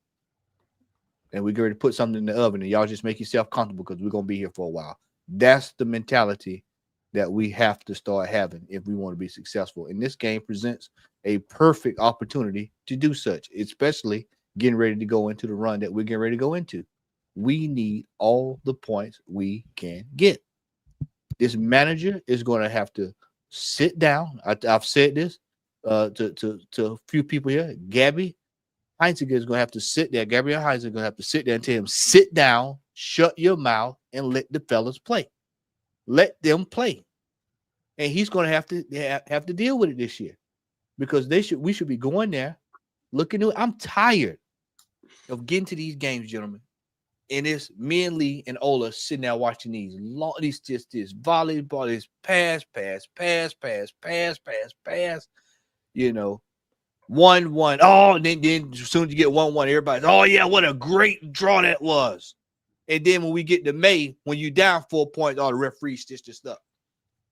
and we're going to put something in the oven, and y'all just make yourself comfortable because we're going to be here for a while. That's the mentality that we have to start having if we want to be successful. And this game presents a perfect opportunity to do such, especially getting ready to go into the run that we're getting ready to go into. We need all the points we can get. This manager is going to have to sit down. I've said this to a few people here. Gabby Heinziger is going to have to sit there. Gabriel Heinziger is going to have to sit there and tell him, sit down, shut your mouth, and let the fellas play. Let them play. And he's going to have to deal with it this year because we should be going there looking at it. I'm tired of getting to these games, gentlemen. And it's me and Lee and Ola sitting there watching these volleyball, this pass. You know, 1-1. Oh, and then as soon as you get 1-1, everybody's, oh yeah, what a great draw that was. And then when we get to May, when you down 4 points, all the referees stitch this up.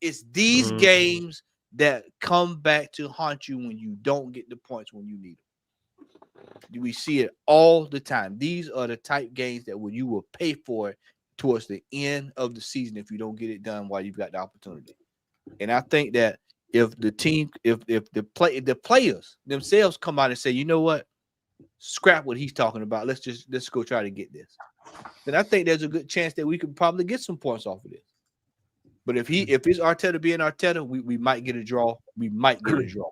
It's these games that come back to haunt you when you don't get the points when you need them. We see it all the time. These are the type games that when you will pay for it towards the end of the season if you don't get it done while you've got the opportunity. And I think that if the team, if the players themselves come out and say, you know what, scrap what he's talking about. Let's go try to get this. Then I think there's a good chance that we could probably get some points off of this. But if it's Arteta being Arteta, we might get a draw. We might get a draw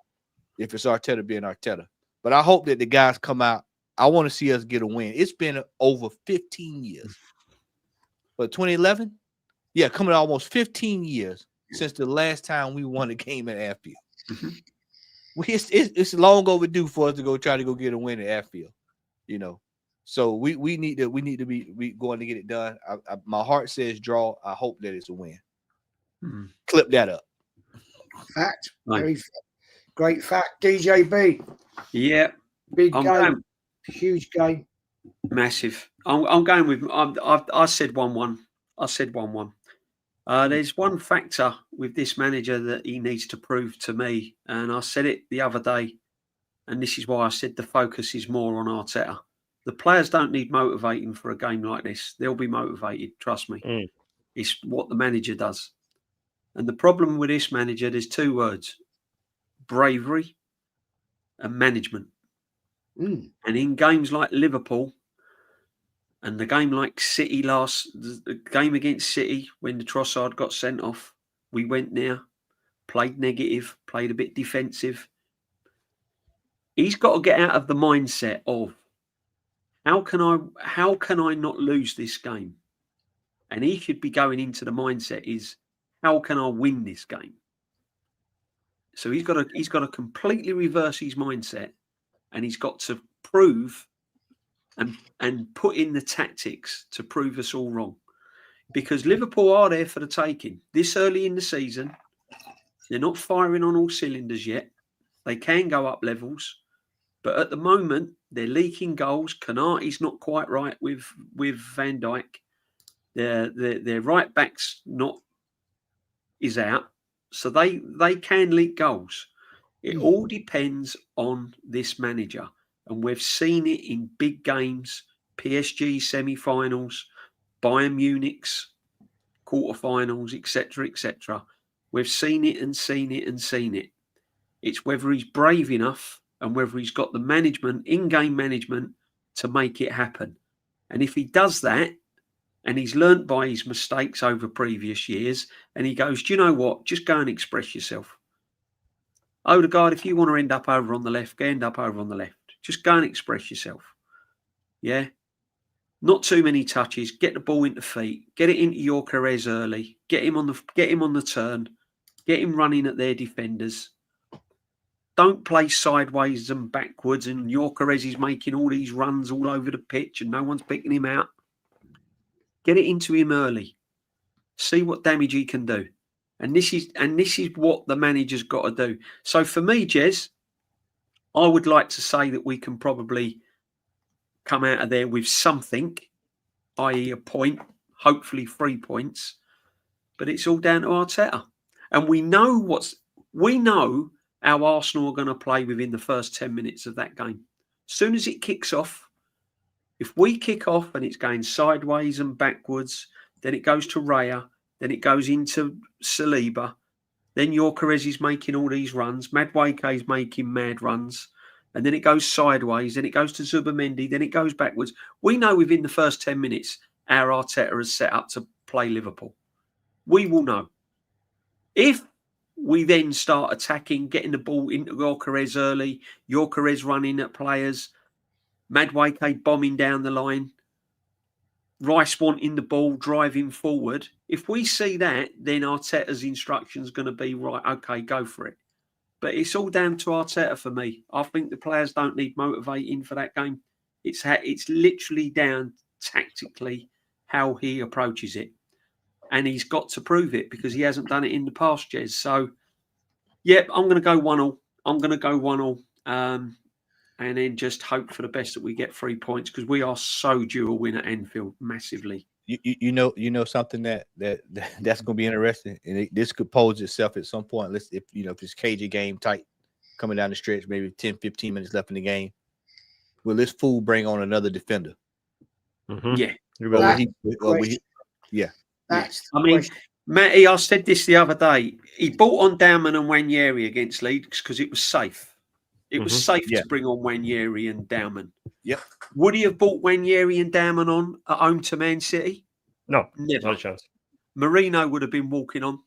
if it's Arteta being Arteta. But I hope that the guys come out. I want to see us get a win. It's been over 15 years. But 2011, yeah, coming almost 15 years since the last time we won a game at Anfield. It's long overdue for us to try to go get a win at Anfield, you know. So we need to be going to get it done. My heart says draw. I hope that it's a win. Clip that up. Fact. Very great fact. DJB. Yeah. Big game. Huge game. Massive. I'm going with. I said 1-1. I said 1-1. There's one factor with this manager that he needs to prove to me, and I said it the other day, and this is why I said the focus is more on Arteta. The players don't need motivating for a game like this. They'll be motivated, trust me. It's what the manager does. And the problem with this manager, there's 2 words: bravery and management. And in games like Liverpool and the game like City the game against City when the Trossard got sent off, we went there, played negative, played a bit defensive. He's got to get out of the mindset of how can I not lose this game? And he should be going into the mindset is how can I win this game? So he's got to completely reverse his mindset, and he's got to prove and put in the tactics to prove us all wrong. Because Liverpool are there for the taking. This early in the season, They're not firing on all cylinders yet. They can go up levels, but at the moment they're leaking goals. Konate's not quite right with Van Dijk. Their right back's is out, so they can leak goals. It all depends on this manager, and we've seen it in big games, PSG semi-finals, Bayern Munich's quarterfinals, etc., etc. We've seen it and seen it and seen it. It's whether he's brave enough and whether he's got the management, in-game management, to make it happen. And if he does that, and he's learnt by his mistakes over previous years, and he goes, do you know what? Just go and express yourself. Odegaard, if you want to end up over on the left, go end up over on the left. Just go and express yourself. Yeah? Not too many touches. Get the ball into feet. Get it into your Carrez early. Get him on the turn. Get him running at their defenders. Don't play sideways and backwards, and your Carrez is making all these runs all over the pitch and no one's picking him out. Get it into him early. See what damage he can do. And this is what the manager's got to do. So for me, Jez, I would like to say that we can probably come out of there with something, i.e. a point, hopefully 3 points. But it's all down to Arteta. And we know how Arsenal are going to play within the first 10 minutes of that game. As soon as it kicks off, if we kick off and it's going sideways and backwards, then it goes to Raya, then it goes into Saliba, then Gyökeres is making all these runs, Madueke is making mad runs, and then it goes sideways, then it goes to Zubimendi, then it goes backwards. We know within the first 10 minutes our Arteta is set up to play Liverpool. We will know. If we then start attacking, getting the ball into Gyökeres early, Gyökeres running at players, Madueke bombing down the line, Rice wanting the ball, driving forward. If we see that, then Arteta's instruction is going to be, right, okay, go for it. But it's all down to Arteta for me. I think the players don't need motivating for that game. It's literally down tactically how he approaches it. And he's got to prove it because he hasn't done it in the past, Jez. So, yep, I'm going to go 1-1. I'm going to go 1-1. And then just hope for the best that we get 3 points because we are so due a win at Anfield massively. You know something that's going to be interesting, and this could pose itself at some point. If this cagey game tight coming down the stretch, maybe 10-15 minutes left in the game, will this fool bring on another defender? Mm-hmm. Yeah. I mean, Matty, I said this the other day. He bought on Dauman and Wanyeri against Leeds because it was safe. It was safe to bring on Wanyeri and Dauman. Yep. Would he have bought Wanyeri and Dauman on at home to Man City? No, never. Not a chance. Marino would have been walking on.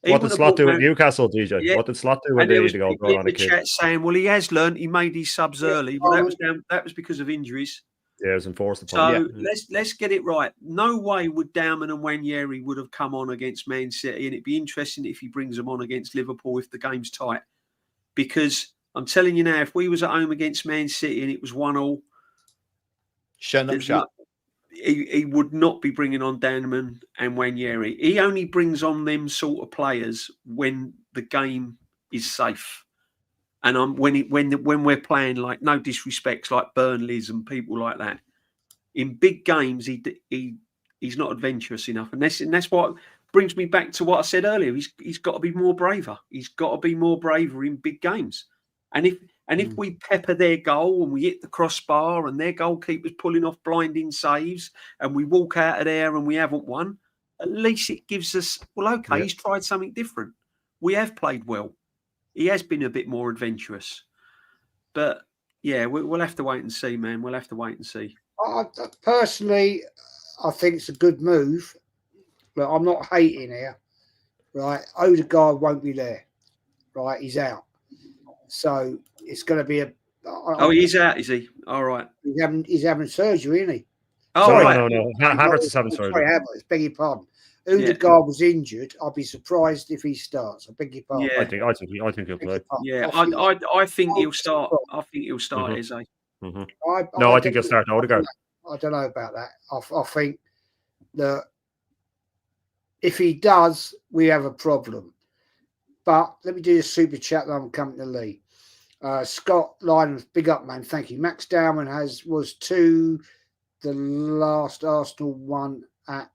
What did Slot do at Newcastle, DJ? Yeah. What did Slot do when they need to go on a kick? Chat saying, well, he has learned. He made his subs early. Well, that was because of injuries. Yeah, it was enforced. So let's get it right. No way would Dauman and Wanyeri would have come on against Man City, and it'd be interesting if he brings them on against Liverpool if the game's tight. Because I'm telling you now, if we was at home against Man City and it was 1-1, shut up shop. He would not be bringing on Dauman and Wanyeri. He only brings on them sort of players when the game is safe. And when we're playing, like, no disrespects, like Burnley's and people like that. In big games, he's not adventurous enough, and that's what brings me back to what I said earlier. He's got to be more braver. He's got to be more braver in big games. And if we pepper their goal and we hit the crossbar and their goalkeeper's pulling off blinding saves and we walk out of there and we haven't won, at least it gives us, well, okay, he's tried something different. We have played well. He has been a bit more adventurous. But, yeah, we'll have to wait and see, man. We'll have to wait and see. Personally, I think it's a good move. But I'm not hating here, right? Odegaard won't be there, right? He's out. So it's going to be he's out, is he? All right. He's having surgery, isn't he? Oh, sorry, right. No. Havertz is having surgery. Sorry, Havertz, beg your pardon. Odegaard was injured. I'll be surprised if he starts. I beg your pardon. Yeah. I think he'll play. Yeah, I think he'll start. I think he'll start, Eze. Mm-hmm. I think he'll start Odegaard. I don't know about that. I think that if he does, we have a problem. But let me do the super chat that I'm coming to Lee. Scott Lydon, big up, man. Thank you. Max Dowman was to the last Arsenal one at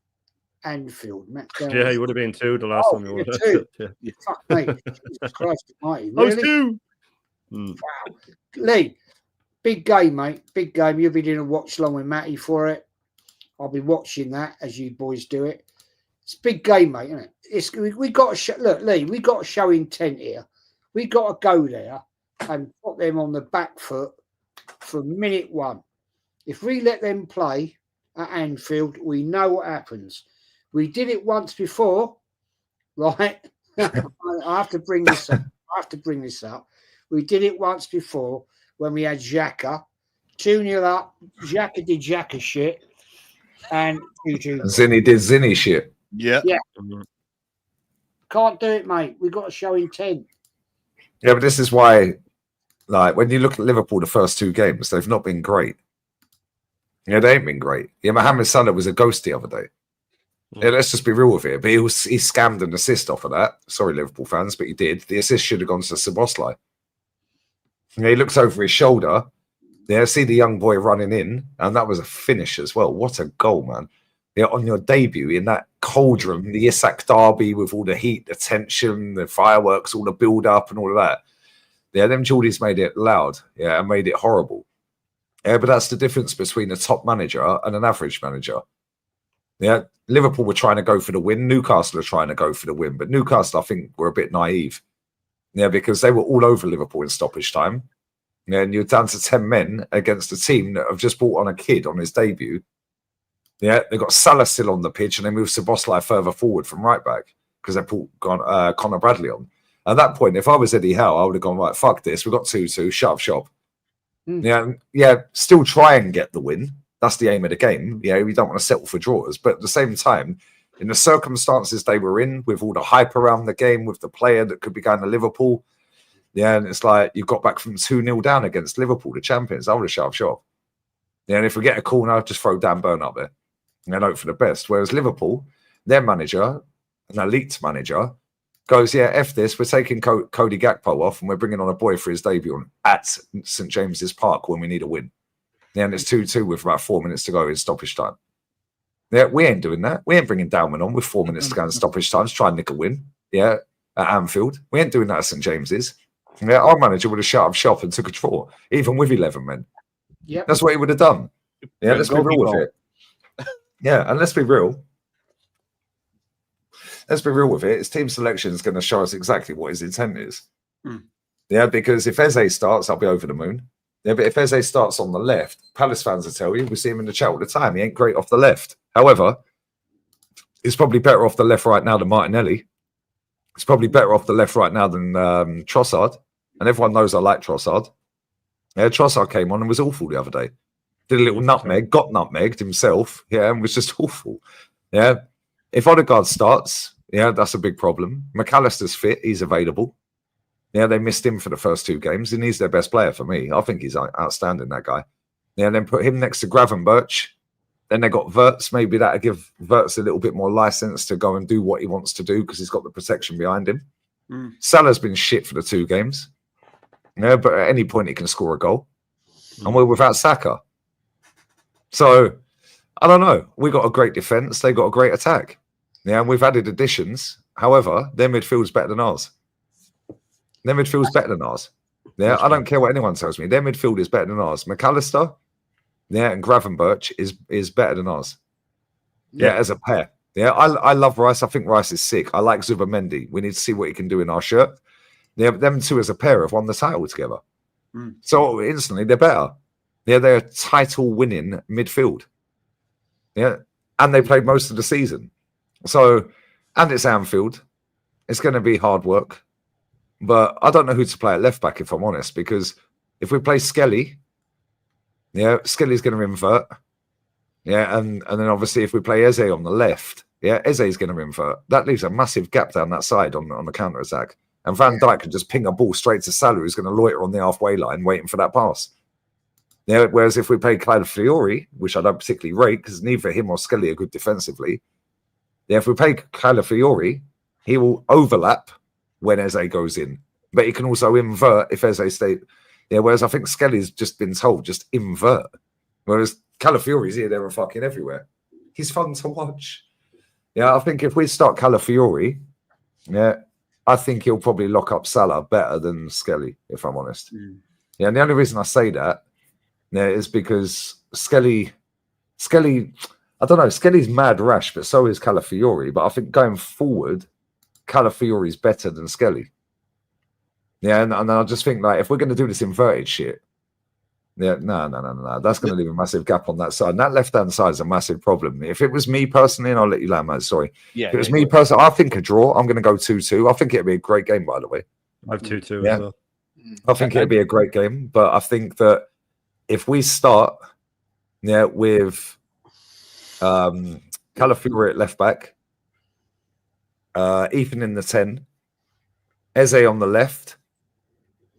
Anfield. Max Dowman. Yeah, he would have been 2 the last time he won. Two. Yeah. Fuck me. Jesus Christ almighty. I was Really? 2. Wow. Lee, big game, mate. Big game. You'll be doing a watch along with Matty for it. I'll be watching that as you boys do it. It's a big game, mate, isn't it? We got to look, Lee. We got to show intent here. We got to go there and put them on the back foot from minute one. If we let them play at Anfield, we know what happens. We did it once before, right? I have to bring this up. We did it once before when we had Xhaka. 2-0 up. Xhaka did Xhaka shit. And 2-2. Zinny did Zinny shit. Yeah. Can't do it, mate. We've got to show intent. Yeah, but this is why, like, when you look at Liverpool, the first 2 games, they've not been great. Yeah, they ain't been great. Yeah, Mohamed Salah was a ghost the other day. Yeah, let's just be real with it. But he scammed an assist off of that. Sorry, Liverpool fans, but he did. The assist should have gone to Szoboszlai. Yeah, he looks over his shoulder. Yeah, see the young boy running in, and that was a finish as well. What a goal, man. Yeah, on your debut in that cauldron, the Isak derby with all the heat, the tension, the fireworks, all the build-up and all of that. Yeah, them Geordies made it loud, yeah, and made it horrible. Yeah, but that's the difference between a top manager and an average manager. Yeah, Liverpool were trying to go for the win. Newcastle are trying to go for the win. But Newcastle, I think, were a bit naive. Yeah, because they were all over Liverpool in stoppage time. Yeah, and you're down to 10 men against a team that have just brought on a kid on his debut. Yeah, they got Salah still on the pitch and they moved Szoboszlai further forward from right back because they put Connor Bradley on. At that point, if I was Eddie Howe, I would have gone, right, fuck this. We've got 2-2, shut up shop. Yeah, still try and get the win. That's the aim of the game. Yeah, we don't want to settle for draws. But at the same time, in the circumstances they were in, with all the hype around the game, with the player that could be going to Liverpool, yeah, and it's like you got back from 2-0 down against Liverpool, the champions. I would have shut up shop. Yeah, and if we get a corner, just throw Dan Burn up there and hope for the best. Whereas Liverpool, their manager, an elite manager, goes, yeah, F this, we're taking Cody Gakpo off and we're bringing on a boy for his debut at St James's Park when we need a win. Yeah, and it's 2-2 with about 4 minutes to go in stoppage time. Yeah, we ain't doing that. We ain't bringing Dowman on with 4 minutes to go in stoppage time to try and nick a win. Yeah, at Anfield. We ain't doing that at St James's. Yeah, our manager would have shut up shop and took a draw, even with 11 men. Yeah, that's what he would have done. Yeah, let's be real with it. Yeah, and let's be real. Let's be real with it. His team selection is going to show us exactly what his intent is. Yeah, because if Eze starts, I'll be over the moon. Yeah, but if Eze starts on the left, Palace fans will tell you, we see him in the chat all the time, he ain't great off the left. However, he's probably better off the left right now than Martinelli. He's probably better off the left right now than Trossard. And everyone knows I like Trossard. Yeah, Trossard came on and was awful the other day. Did a little nutmeg, got nutmegged himself, yeah, and was just awful. Yeah. If Odegaard starts, yeah, that's a big problem. McAllister's fit, he's available. Yeah, they missed him for the first 2 games, and he's their best player for me. I think he's outstanding, that guy. Yeah, then put him next to Gravenberch. Then they got Wirtz. Maybe that'll give Wirtz a little bit more license to go and do what he wants to do because he's got the protection behind him. Salah's been shit for the 2 games. Yeah, but at any point he can score a goal. And we're without Saka. So, I don't know. We got a great defence. They got a great attack. Yeah, and we've added additions. However, their midfield's better than ours. Their midfield's better than ours. Yeah, I don't care what anyone tells me. Their midfield is better than ours. McAllister, yeah, and Gravenberch is better than ours. Yeah, as a pair. Yeah, I love Rice. I think Rice is sick. I like Zubamendi. We need to see what he can do in our shirt. Yeah, but them two as a pair have won the title together. So instantly they're better. Yeah, they're a title-winning midfield. Yeah, and they played most of the season. So, and it's Anfield. It's going to be hard work. But I don't know who to play at left back, if I'm honest, because if we play Skelly, yeah, Skelly's going to invert. Yeah, and then obviously if we play Eze on the left, yeah, Eze's going to invert. That leaves a massive gap down that side on the counter attack. And Van Dijk can just ping a ball straight to Salah, who's going to loiter on the halfway line waiting for that pass. Yeah, whereas if we play Calafiori, which I don't particularly rate because neither him or Skelly are good defensively, yeah, if we play Calafiori, he will overlap when Eze goes in. But he can also invert if Eze stays. Yeah, whereas I think Skelly's just been told, just invert. Whereas Calafiori's here, there, and fucking everywhere. He's fun to watch. Yeah, I think if we start Calafiori, yeah, I think he'll probably lock up Salah better than Skelly, if I'm honest. Yeah, and the only reason I say that, yeah, is because Skelly, I don't know, Skelly's mad rash, but so is Calafiori. But I think going forward, Calafiori's better than Skelly. Yeah, and I just think, like, if we're going to do this inverted shit, yeah, no. That's going to leave a massive gap on that side. And that left-hand side is a massive problem. If it was me personally, and I'll let you land, mate, sorry. Yeah, if it was me personally, I think a draw. I'm going to go 2-2. I think it'd be a great game, by the way. I have 2-2 Yeah. as well. I think it'd be a great game. But I think that if we start with Calafiori at left-back, Ethan in the 10, Eze on the left,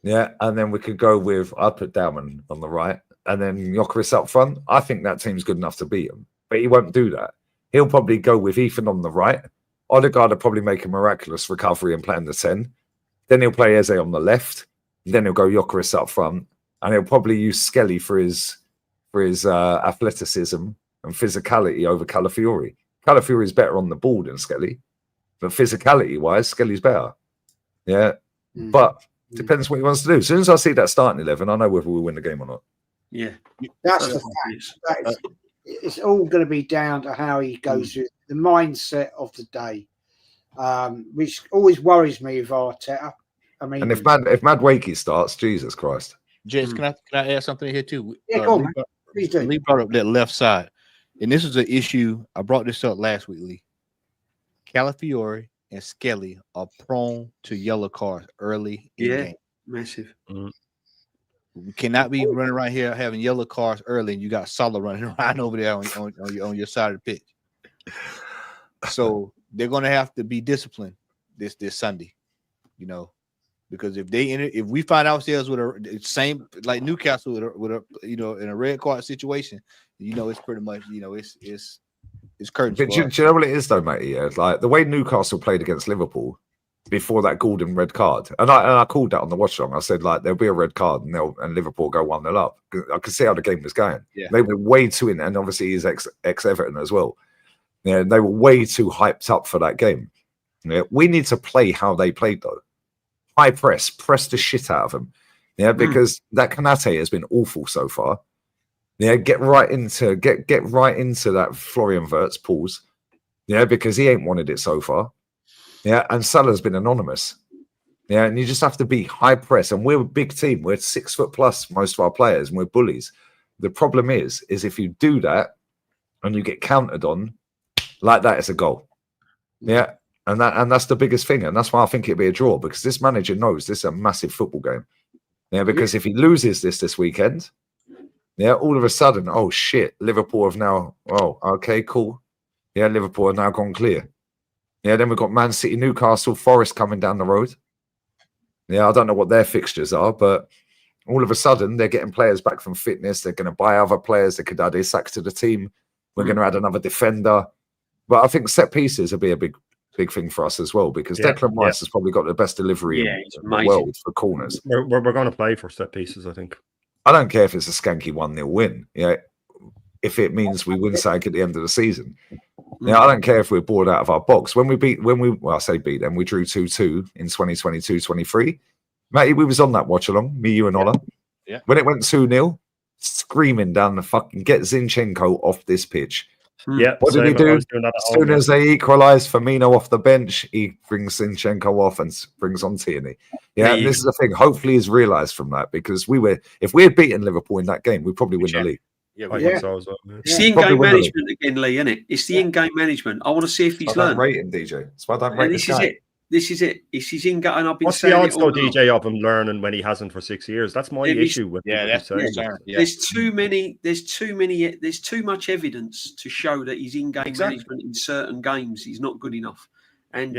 yeah, and then we could go with, I'd put Dauman on the right, and then Gyökeres up front. I think that team's good enough to beat him, but he won't do that. He'll probably go with Ethan on the right. Odegaard will probably make a miraculous recovery and play in the 10. Then he'll play Eze on the left. Then he'll go Gyökeres up front, and he'll probably use Skelly for his athleticism and physicality over Calafiori. Calafiori's better on the ball than Skelly, but physicality-wise, Skelly's better. Yeah, but depends what he wants to do. As soon as I see that starting 11, I know whether we win the game or not. Yeah, That's the fact. It's all going to be down to how he goes through the mindset of the day, which always worries me with Arteta. I mean, and if Madueke starts, Jesus Christ. Jess, can I add something here too? Yeah, go on, man. Please do. Lee brought up that left side, and this is an issue. I brought this up last week, Lee. Calafiori and Skelly are prone to yellow cards early in the game. Massive. We cannot be running around here having yellow cards early, and you got Salah running around over there on your side of the pitch. So they're going to have to be disciplined this Sunday, because if we find ourselves with a same like Newcastle with a in a red card situation, it's pretty much it's curtains. But do you know what it is though, mate? Yeah, like the way Newcastle played against Liverpool before that golden red card, and I called that on the watch along. I said, like, there'll be a red card and Liverpool go 1-0 up. I could see how the game was going. Yeah. They were way too in, and obviously he's ex Everton as well. Yeah, they were way too hyped up for that game. Yeah, we need to play how they played though. High press the shit out of them. Yeah, because that Kanate has been awful so far. Yeah, get right into that Florian Wirtz pause. Yeah, because he ain't wanted it so far. Yeah, and Salah's been anonymous. Yeah, and you just have to be high press. And we're a big team. We're 6 foot plus, most of our players, and we're bullies. The problem is if you do that and you get countered on like that, it's a goal. Yeah, and that's the biggest thing. And that's why I think it'd be a draw, because this manager knows this is a massive football game. Yeah, because if he loses this weekend, yeah, all of a sudden, oh shit, Liverpool have now, oh, okay, cool. Yeah, Liverpool have now gone clear. Yeah, then we've got Man City, Newcastle, Forest coming down the road. Yeah, I don't know what their fixtures are, but all of a sudden they're getting players back from fitness. They're going to buy other players. They could add Isak to the team. We're going to add another defender. But I think set pieces will be a big thing for us as well, because Declan Rice has probably got the best delivery in the world for corners. We're going to play for set pieces, I think. I don't care if it's a skanky 1-0 win. Yeah, if it means we win something at the end of the season. Yeah, I don't care if we're bored out of our box. When we I say beat them, we drew 2-2 in 2022-23. Matty, we was on that watch along, me, you, and Ola. Yeah. When it went 2-0, screaming down the fucking get Zinchenko off this pitch. Yeah. What did he do? As soon as they equalised, Firmino off the bench, he brings Zinchenko off and brings on Tierney. Yeah, and this is the thing. Hopefully, he's realised from that, because if we had beaten Liverpool in that game, we'd probably win the league. Yeah, I think so as well. It's the in-game management again, Lee, isn't it? It's the in-game management. I want to see if he's learned. Rate him, DJ. That's why I don't rate this is it. This is it. It's his in-game. And I've been What's the odds, though, DJ, of him learning when he hasn't for 6 years? That's my issue with that's There's too much evidence to show that his in-game management in certain games is not good enough. And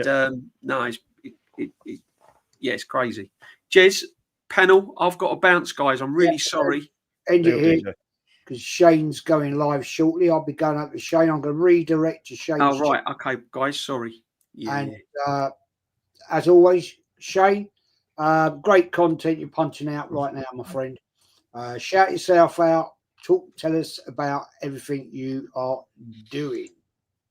it's crazy. Jez, panel, I've got to bounce, guys. I'm really sorry. End it here, because Shane's going live shortly. I'll be going up to Shane. I'm going to redirect to Shane. Oh, right. Okay, guys. Sorry. And as always, Shane, great content you're punching out right now, my friend. Shout yourself out. Tell us about everything you are doing.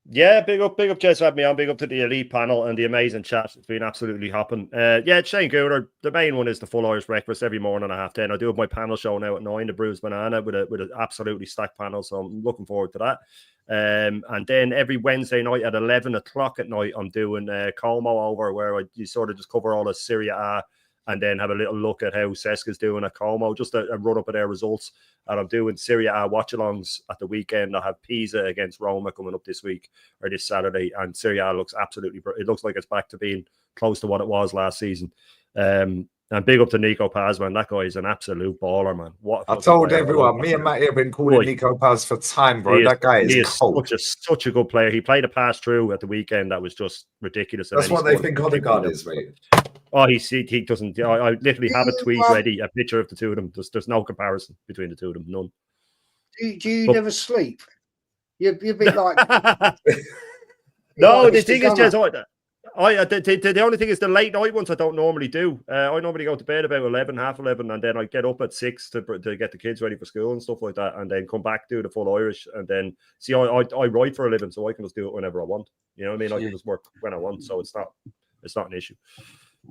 Yeah, big up, Jez, for having me on. Big up to the elite panel and the amazing chat. It's been absolutely hopping. Yeah, Shane Gooner. The main one is the full Irish breakfast every morning at 10:30. I do have my panel show now at 9, the Bruised Banana, with an absolutely stacked panel. So I'm looking forward to that. And then every Wednesday night at 11 o'clock at night, I'm doing Como over, where you sort of just cover all of Serie A and then have a little look at how Seska's doing at Como, just a run up of their results. And I'm doing Serie A watch-alongs at the weekend. I have Pisa against Roma coming up this week or this Saturday, and Serie A looks it looks like it's back to being close to what it was last season. And big up to Nico Paz, man. That guy is an absolute baller, man. I told everyone, me and Matty have been calling Nico Paz for time, bro. That guy is cold. Such a good player. He played a pass through at the weekend that was just ridiculous. That's what they think Odegaard is, mate. Oh, he doesn't. I literally have a tweet ready, a picture of the two of them. There's no comparison between the two of them, none. Do you never sleep? You're a bit like. No, the thing is, Jez, the only thing is the late night ones I don't normally do. I normally go to bed about 11, half 11, and then I get up at 6 to get the kids ready for school and stuff like that, and then come back, do the full Irish, and then see. I write for a living, so I can just do it whenever I want. You know what I mean? I can just work when I want, so it's not an issue.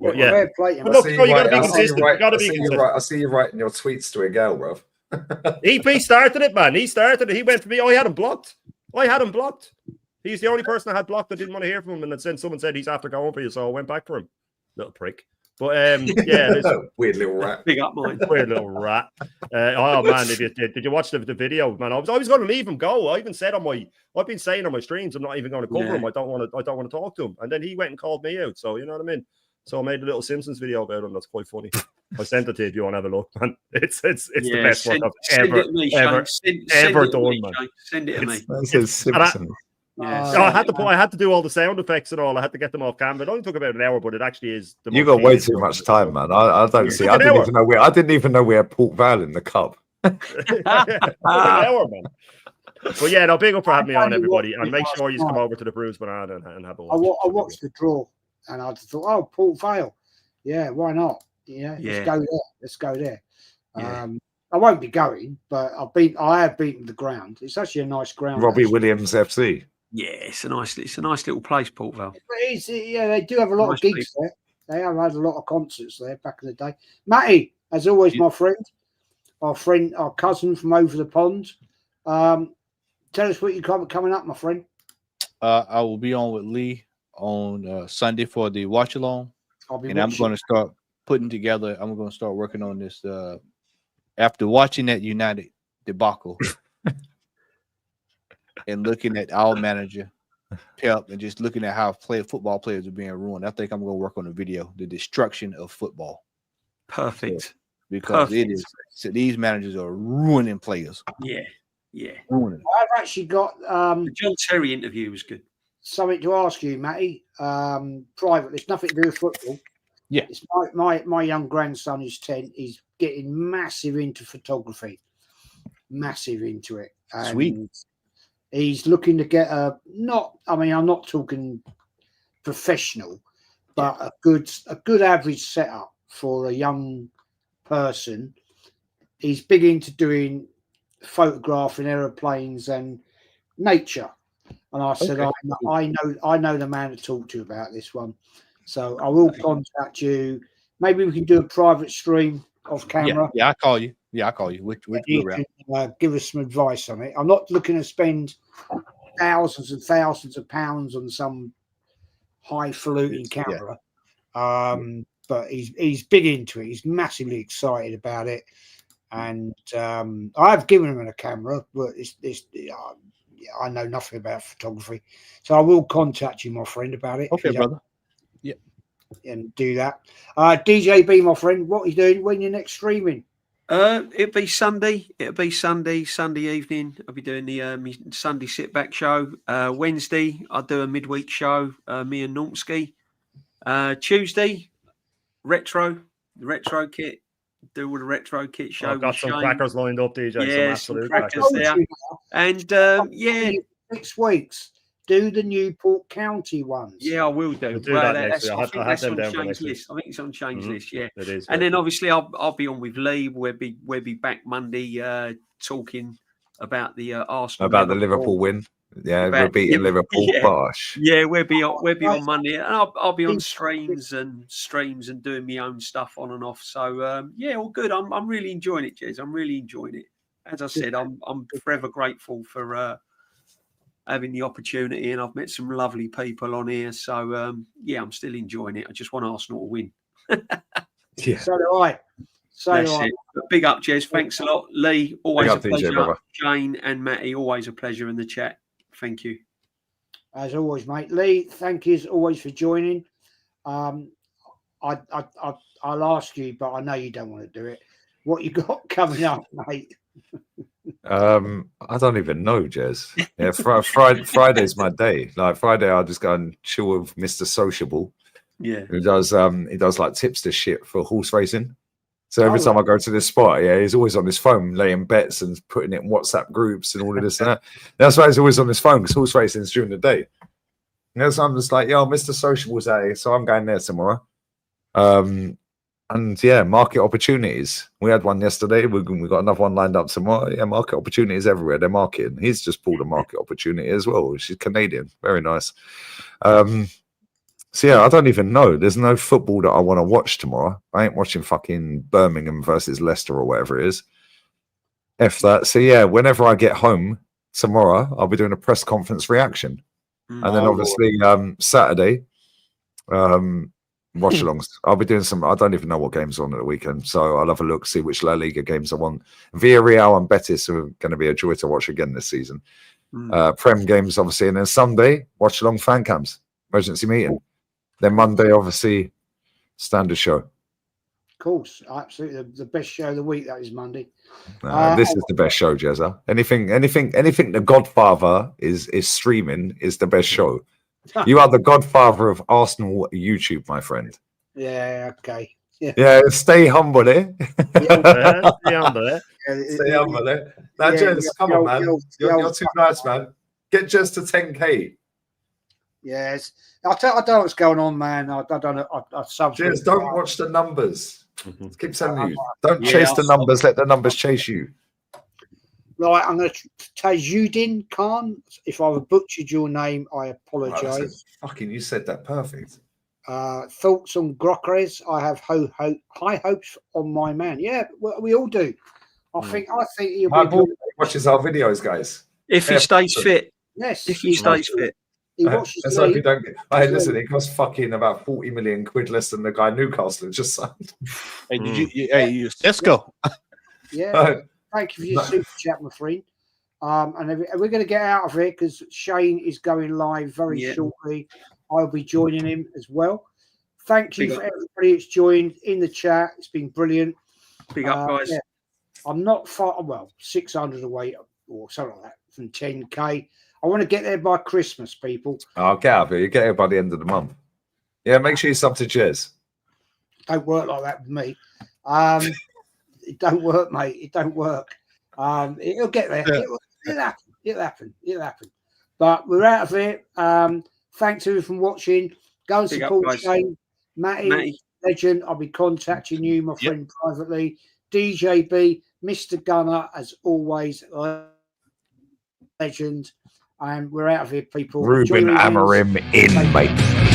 But yeah, but look, you got to be consistent. You got to be consistent. I see you writing your tweets to a girl, bro. He started it, man. He started it. He went for me. I had him blocked. He's the only person I had blocked that didn't want to hear from him. And then someone said he's after going for you, so I went back for him. Little prick. But yeah, weird little rat. Big up mine. Weird little rat. Oh man, did you watch the video, man? I was going to leave him go. I even said I've been saying on my streams, I'm not even going to cover him. I don't want to talk to him. And then he went and called me out. So you know what I mean. So I made a little Simpsons video about him. That's quite funny. I sent it to you if you want to have a look, man. It's the best work I've ever done, man. Send it to me. That's Simpsons. I had to do all the sound effects and all. I had to get them off camera. It only took about an hour, but it actually is. You got way too much time, man. I don't see. I didn't even know we had Port Vale in the cup. An hour, man. But yeah, no, big up for having me on, everybody, and make sure you come over to the Bruised Banana and have a watch. I watched the draw, and I thought, oh, Port Vale, yeah, why not? Yeah, let's go there. Yeah. I won't be going, but I have beaten the ground. It's actually a nice ground. Robbie Williams FC. Yeah, it's a nice little place, Port Vale. They do have a lot of gigs there. They have had a lot of concerts there back in the day. Matty, as always, my friend, our cousin from over the pond. Tell us what you got coming up, my friend. I will be on with Lee on Sunday for the watch along, and I'm going to start putting together. I'm going to start working on this after watching that United debacle and looking at our manager Pep and just looking at how football players are being ruined. I think I'm going to work on a video, the destruction of football. Perfect. So, because it is. So these managers are ruining players. Yeah. Ruining. I've actually got the John Terry interview was good. Something to ask you, Matty. Privately, it's nothing to do with football. Yeah. It's my young grandson is 10. He's getting massive into photography. Massive into it. And sweet. He's looking to get I'm not talking professional, but a good average setup for a young person. He's big into doing photographing aeroplanes and nature. And I said, okay. I know the man to talk to about this one. So I will contact you. Maybe we can do a private stream off camera. Yeah, I'll call you. Which give us some advice on it. I'm not looking to spend thousands and thousands of pounds on some highfalutin camera. But he's big into it. He's massively excited about it. And I've given him a camera, but I know nothing about photography. So I will contact you, my friend, about it. Okay, brother. Yeah. And do that. DJB, my friend, what are you doing when you're next streaming? It'll be Sunday. Sunday evening. I'll be doing the Sunday sit back show. Wednesday, I'll do a midweek show. Me and Normski. Tuesday, the retro kit. Do all the retro kit show. I've got some crackers lined up, DJ. Yeah, some crackers there. And 6 weeks. do the Newport County ones. Yeah, I will do. We'll do that next week. I think that's on Shane's list. I think it's on Shane's list. Yeah, it is. And then obviously I'll be on with Lee. We'll be back Monday talking about the Arsenal, about the Liverpool win. Yeah, we're beating Liverpool. Yeah. Bosh. Yeah, we'll be on Monday, and I'll be on streams and doing my own stuff on and off. So yeah, all good. I'm really enjoying it, Jez. I'm really enjoying it. As I said, I'm forever grateful for having the opportunity, and I've met some lovely people on here. So yeah, I'm still enjoying it. I just want Arsenal to win. Yeah. So do I. That's it. But big up, Jez. Thanks a lot, Lee. Always a pleasure. DJ, Shane and Matty, always a pleasure in the chat. Thank you. As always, mate. Lee, thank you as always for joining. I'll ask you, but I know you don't want to do it. What you got coming up, mate? I don't even know, Jez. Yeah, Friday's my day. Like Friday, I'll just go and chill with Mr. Sociable. Yeah, he does like tipster shit for horse racing. So every time I go to this spot, yeah, he's always on his phone laying bets and putting it in WhatsApp groups and all of this and that. That's why he's always on his phone, because horse racing is during the day. And so I'm just like, yo, Mr. Sociable's out, so I'm going there tomorrow. And yeah, market opportunities. We had one yesterday. We got another one lined up tomorrow. Yeah, market opportunities everywhere. They're marketing. He's just pulled a market opportunity as well. She's Canadian. Very nice. So yeah, I don't even know. There's no football that I want to watch tomorrow. I ain't watching fucking Birmingham versus Leicester or whatever it is. F that. So yeah, whenever I get home tomorrow, I'll be doing a press conference reaction. And then obviously Saturday, watch alongs. I'll be doing some. I don't even know what games are on at the weekend, so I'll have a look, see which La Liga games I want. Villarreal and Betis are going to be a joy to watch again this season. Prem games, obviously, and then Sunday, watch along fan cams, emergency meeting. Then Monday, obviously, standard show. Of course, absolutely. The best show of the week, that is Monday. This is the best show, Jezza. Anything the Godfather is streaming is the best show. You are the Godfather of Arsenal YouTube, my friend. Yeah, okay. Yeah, stay humble, eh? Stay humble, eh? Stay humble, eh? Now, Jez, come on, man. You're too nice, man. Get Jez to 10K. Yes. I don't know what's going on, man. I don't know. Jez, don't watch the numbers. Keep telling you. Don't chase the numbers. Let the numbers chase you. Right, I'm going to Tajuddin Khan. If I've butchered your name, I apologise. Fucking, you said that perfect. Thoughts on Grocres? I have high hopes on my man. Yeah, we all do. I think he'll my be boy watches our videos, guys. If he stays fit. Yes, if he stays fit. Let's hope you don't get. Hey, listen, it costs fucking about 40 million quid less than the guy Newcastle just signed. Hey, did let's go. Yeah, thank you for your super chat, my friend. And we're going to get out of here because Shane is going live very shortly. I'll be joining him as well. Thank you for everybody that's joined in the chat. It's been brilliant. Big up, guys. Yeah. I'm not far, 600 away or something like that from 10K. I want to get there by Christmas, people. I'll get out of here. You get here by the end of the month. Yeah, make sure you sub to Jez. Don't work like that with me. It don't work, mate. It don't work. It'll get there. Yeah. It'll happen. But we're out of here. Thanks everyone for watching. Go and support Shane. Matty, legend. I'll be contacting you, my friend, privately. DJB, Mr. Gunner, as always, legend. And we're out of here, people. Ruben Amorim in, mate.